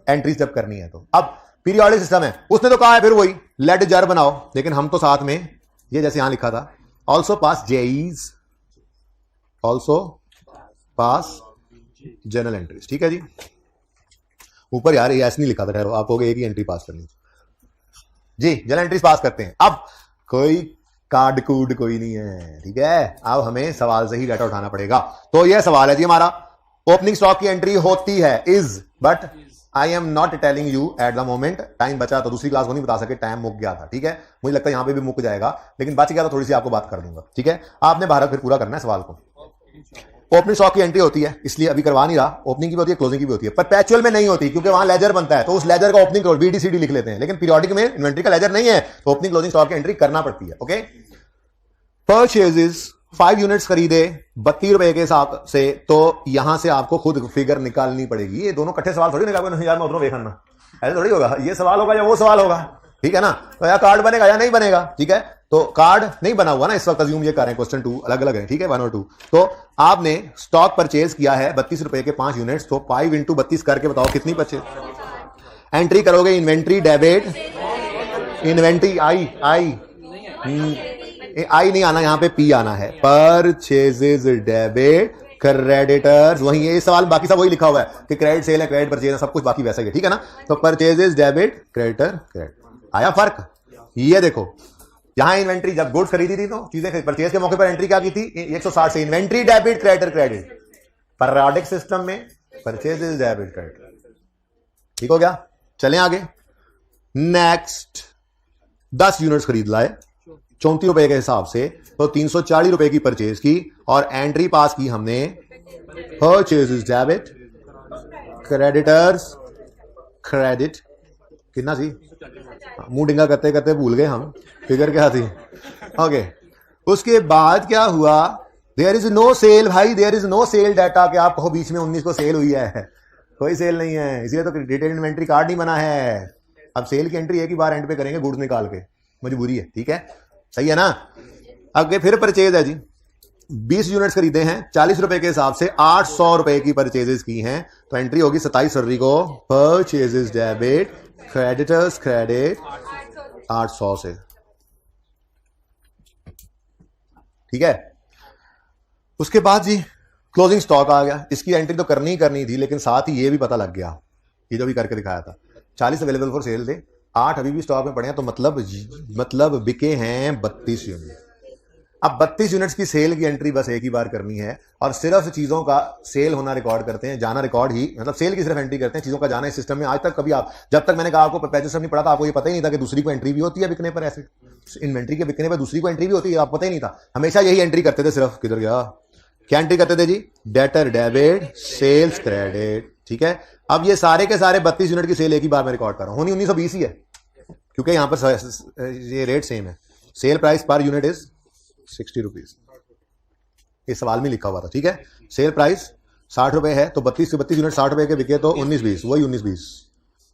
एंट्रीज जब करनी है तो। अब पीरियोडिक सिस्टम है, उसने तो कहा है फिर वही लेडजर बनाओ, लेकिन हम तो साथ में ये जैसे यहां लिखा था also pass JEs, also pass journal entries. ठीक है जी, ऊपर यार ये ऐसे नहीं लिखा था, ठहरो, आप कहोगे एक ही एंट्री पास करनी जी, जर्नल एंट्रीज पास करते हैं। अब कोई कार्ड कूड कोई नहीं है। ठीक है, अब हमें सवाल से ही डाटा उठाना पड़ेगा। तो यह सवाल है जी हमारा, ओपनिंग स्टॉक की एंट्री होती है is, but I am not telling you at the moment. Time बचा तो दूसरी क्लास को नहीं बता सके, टाइम मुक गया था। ठीक है, मुझे लगता है यहां पे भी मुक जाएगा, लेकिन बच गया तो थोड़ी सी आपको बात कर दूंगा। ठीक है, आपने 12 फिर पूरा करना है सवाल को। ओपनिंग स्टॉक की एंट्री होती है, इसलिए अभी करवा नहीं रहा, ओपनिंग की भी होती है, क्लोजिंग की भी होती है, परपेचुअल में नहीं होती क्योंकि वहां लेजर बनता है, तो उस लेजर का ओपनिंग बीडीसीडी लिख लेते हैं, लेकिन पीरियोडिक में इन्वेंट्री का लेजर नहीं है, तो ओपनिंग क्लोजिंग स्टॉक की एंट्री करना पड़ती है। ओके, परचेजेस 5 यूनिट्स खरीदे 32 रुपए के हिसाब से, तो यहां से आपको खुद फिगर निकालनी पड़ेगी। ये दोनों कट्ठे सवाल थोड़ी निकाल यार मैं उधरों देखना, ऐसे थोड़ी होगा, ये सवाल होगा या वो सवाल होगा, ठीक है ना। तो या कार्ड बनेगा या नहीं बनेगा, ठीक है। तो कार्ड नहीं बना हुआ ना इस वक्त, अज्यूम ये कर रहे हैं, क्वेश्चन 2 अलग अलग है, ठीक है, 1 और 2। तो आपने स्टॉक परचेज किया है 32 रुपए के 5 यूनिट्स, तो 5 इंटू 32 करके बताओ कितनी परचेज एंट्री करोगे। इन्वेंट्री डेबिट, इन्वेंट्री आई नहीं आना, यहां पे पी आना है, परचेजेज डेबिट क्रेडिटर्स, वही ये सवाल बाकी सब वही लिखा हुआ है कि क्रेडिट सेल है, क्रेडिट परचेज है, सब कुछ बाकी वैसा ही है, ठीक है ना। तो परचेजेस डेबिट क्रेडिटर क्रेडिट, आया फर्क। ये देखो यहां इन्वेंट्री जब गुड्स खरीदी थी तो चीजें परचेज के मौके पर एंट्री क्या की थी 160 से, inventory debit creditor credit. Periodic system में परचेजेस डेबिट क्रेडिट, ठीक हो गया। चलें आगे, नेक्स्ट 10 यूनिट्स खरीद लाए 34 रुपए के हिसाब से, तो 340 रुपए की परचेज की और एंट्री पास की हमने परचेजेस डेबिट क्रेडिटर्स क्रेडिट, कितना सी मुंह डिंगा करते करते भूल गए हम फिगर क्या थी। ओके, उसके बाद क्या हुआ, देयर इज नो सेल, भाई there is no sale data, कि आप कहो बीच में 19 को सेल हुई है, कोई सेल नहीं है, इसलिए तो डिटेल इन्वेंट्री कार्ड नहीं बना है। अब सेल की एंट्री एक ही बार एंड पे करेंगे गुड्स निकाल के, मजबूरी है, ठीक है, सही है ना। आगे फिर परचेज है जी, 20 यूनिट्स खरीदे हैं 40 रुपए के हिसाब से, 800 रुपए की परचेजेस की हैं, तो एंट्री होगी 27 फरवरी को, परचेजेस डेबिट क्रेडिटर्स क्रेडिट 800 से, ठीक है। उसके बाद जी क्लोजिंग स्टॉक आ गया, इसकी एंट्री तो करनी ही करनी थी, लेकिन साथ ही ये भी पता लग गया, ये जो भी करके दिखाया था, 40 अवेलेबल फॉर सेल थे, 8 अभी भी स्टॉक में पड़े हैं, तो मतलब बिके हैं 32 यूनिट। अब 32 यूनिट्स की सेल की एंट्री बस एक ही बार करनी है, और सिर्फ चीजों का सेल होना रिकॉर्ड करते हैं, जाना रिकॉर्ड ही, मतलब सेल की सिर्फ एंट्री करते हैं, चीजों का जाना इस सिस्टम में आज तक कभी आप, जब तक मैंने कहा आपको परचेज नहीं पड़ा था, आपको ये पता ही नहीं था कि दूसरी को एंट्री भी होती है बिकने पर, ऐसे इन्वेंट्री के बिकने पर दूसरी को एंट्री भी होती है, आपको पता ही नहीं था, हमेशा यही एंट्री करते थे सिर्फ। किधर गया, क्या एंट्री करते थे जी, डेटर डेबिट सेल्स क्रेडिट, ठीक है। अब ये सारे के सारे 32 यूनिट की सेल एक ही बार में रिकॉर्ड कर रहा हूं, 1920 ही है क्योंकि यहां पर ये रेट सेम है, sale price per unit is 60 rupees, इस सवाल में लिखा हुआ था, ठीक है। सेल प्राइस 60 रुपए है, तो 32 से 32 यूनिट 60 रुपए के बिके, तो 1920, वही 1920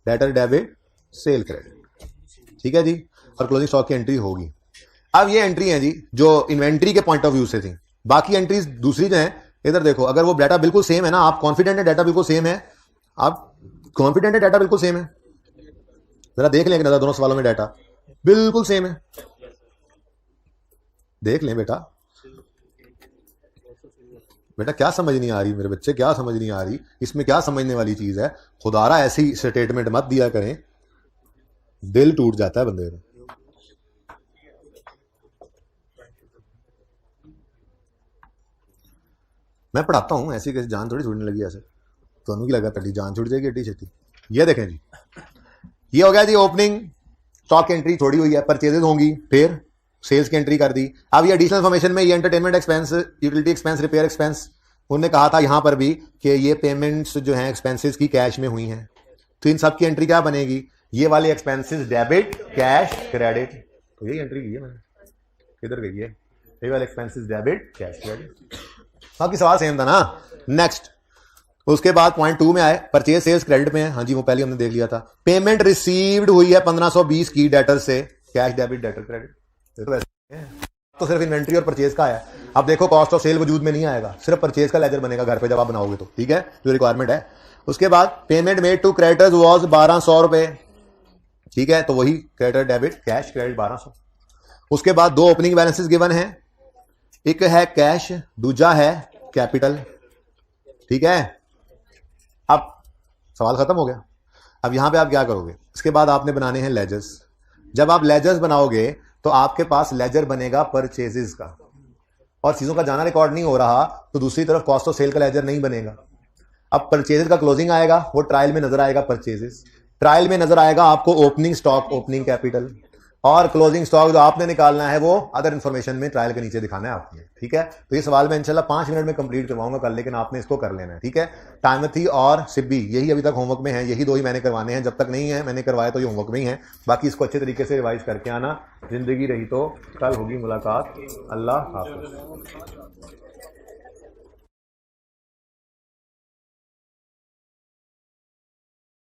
डेटर डेबिट सेल क्रेडिट, ठीक है जी। और क्लोजिंग स्टॉक की एंट्री होगी। अब ये एंट्री है जी जो इन्वेंट्री के पॉइंट ऑफ व्यू से थी, बाकी एंट्रीज दूसरी जो है, इधर देखो, अगर वो डाटा बिल्कुल सेम है ना, आप कॉन्फिडेंट है डाटा बिल्कुल सेम है, आप कॉन्फिडेंट है डाटा बिल्कुल सेम है, जरा देख लें नजर, दोनों सवालों में डाटा बिल्कुल सेम है, देख लें बेटा। बेटा क्या समझ नहीं आ रही मेरे बच्चे, क्या समझ नहीं आ रही, इसमें क्या समझने वाली चीज है, खुदारा ऐसी स्टेटमेंट मत दिया करें, दिल टूट जाता है बंदे का। मैं पढ़ाता हूं, ऐसी कैसी जान थोड़ी छूटने लगी, ऐसे दोनों की लगा तड़ी जान छूट जाएगी एड्डी छेती। ये देखें जी, ये हो गया जी ओपनिंग स्टॉक एंट्री छोड़ी हुई है, परचेजेज होंगी, फिर सेल्स की एंट्री कर दी। अब ये एडिशनल इन्फॉर्मेशन में ये entertainment expense, utility expense, repair expense, उन्होंने कहा था यहां पर भी कि ये पेमेंट्स जो हैं एक्सपेंसेस की कैश में हुई हैं, तो इन सब की एंट्री क्या बनेगी, ये वाले एक्सपेंसेस डेबिट कैश क्रेडिट, तो यही एंट्री की है मैंने, किधर गई है, ये वाले एक्सपेंसेस डेबिट कैश क्रेडिट, बाकी सवाल सेम था ना। नेक्स्ट, उसके बाद पॉइंट 2 में आए, परचेज सेल्स क्रेडिट में है, हाँ जी वो पहले हमने देख लिया था। पेमेंट रिसीव्ड हुई है 1520 की डेटर से, कैश डेबिट डेटर क्रेडिट, तो वैसे तो सिर्फ इन्वेंट्री और परचेज का है। अब देखो कॉस्ट ऑफ सेल वजूद में नहीं आएगा, सिर्फ परचेज का लेजर बनेगा घर पे जब आप बनाओगे तो, ठीक है, जो रिक्वायरमेंट है। उसके बाद payment made to creditors was 1200 रुपए, ठीक है, तो वही क्रेडिटर डेबिट कैश क्रेडिट 1200। उसके बाद 2 ओपनिंग बैलेंसेस गिवन है, एक है कैश, दूजा है कैपिटल, ठीक है। अब सवाल खत्म हो गया। अब यहां पे आप क्या करोगे, इसके बाद आपने बनाने हैं लेजर्स। जब आप लेजर्स बनाओगे तो आपके पास लेजर बनेगा परचेजेस का, और चीजों का जाना रिकॉर्ड नहीं हो रहा तो दूसरी तरफ कॉस्ट ऑफ सेल का लेजर नहीं बनेगा। अब परचेजेस का क्लोजिंग आएगा, वो ट्रायल में नजर आएगा, परचेजेस ट्रायल में नजर आएगा आपको, ओपनिंग स्टॉक ओपनिंग कैपिटल, और क्लोजिंग स्टॉक जो आपने निकालना है वो अदर इन्फॉर्मेशन में ट्रायल के नीचे दिखाना है आपने, ठीक है। तो ये सवाल मैं इंशाल्लाह 5 मिनट में कंप्लीट करवाऊंगा कल, लेकिन आपने इसको कर लेना है, ठीक है। टाइमथी और सिब्बी यही अभी तक होमवर्क में है, यही 2 ही मैंने करवाने हैं, जब तक नहीं है मैंने करवाया तो ये होमवर्क में ही है। बाकी इसको अच्छे तरीके से रिवाइज करके आना। जिंदगी रही तो कल होगी मुलाकात। अल्लाह हाफ़िज़।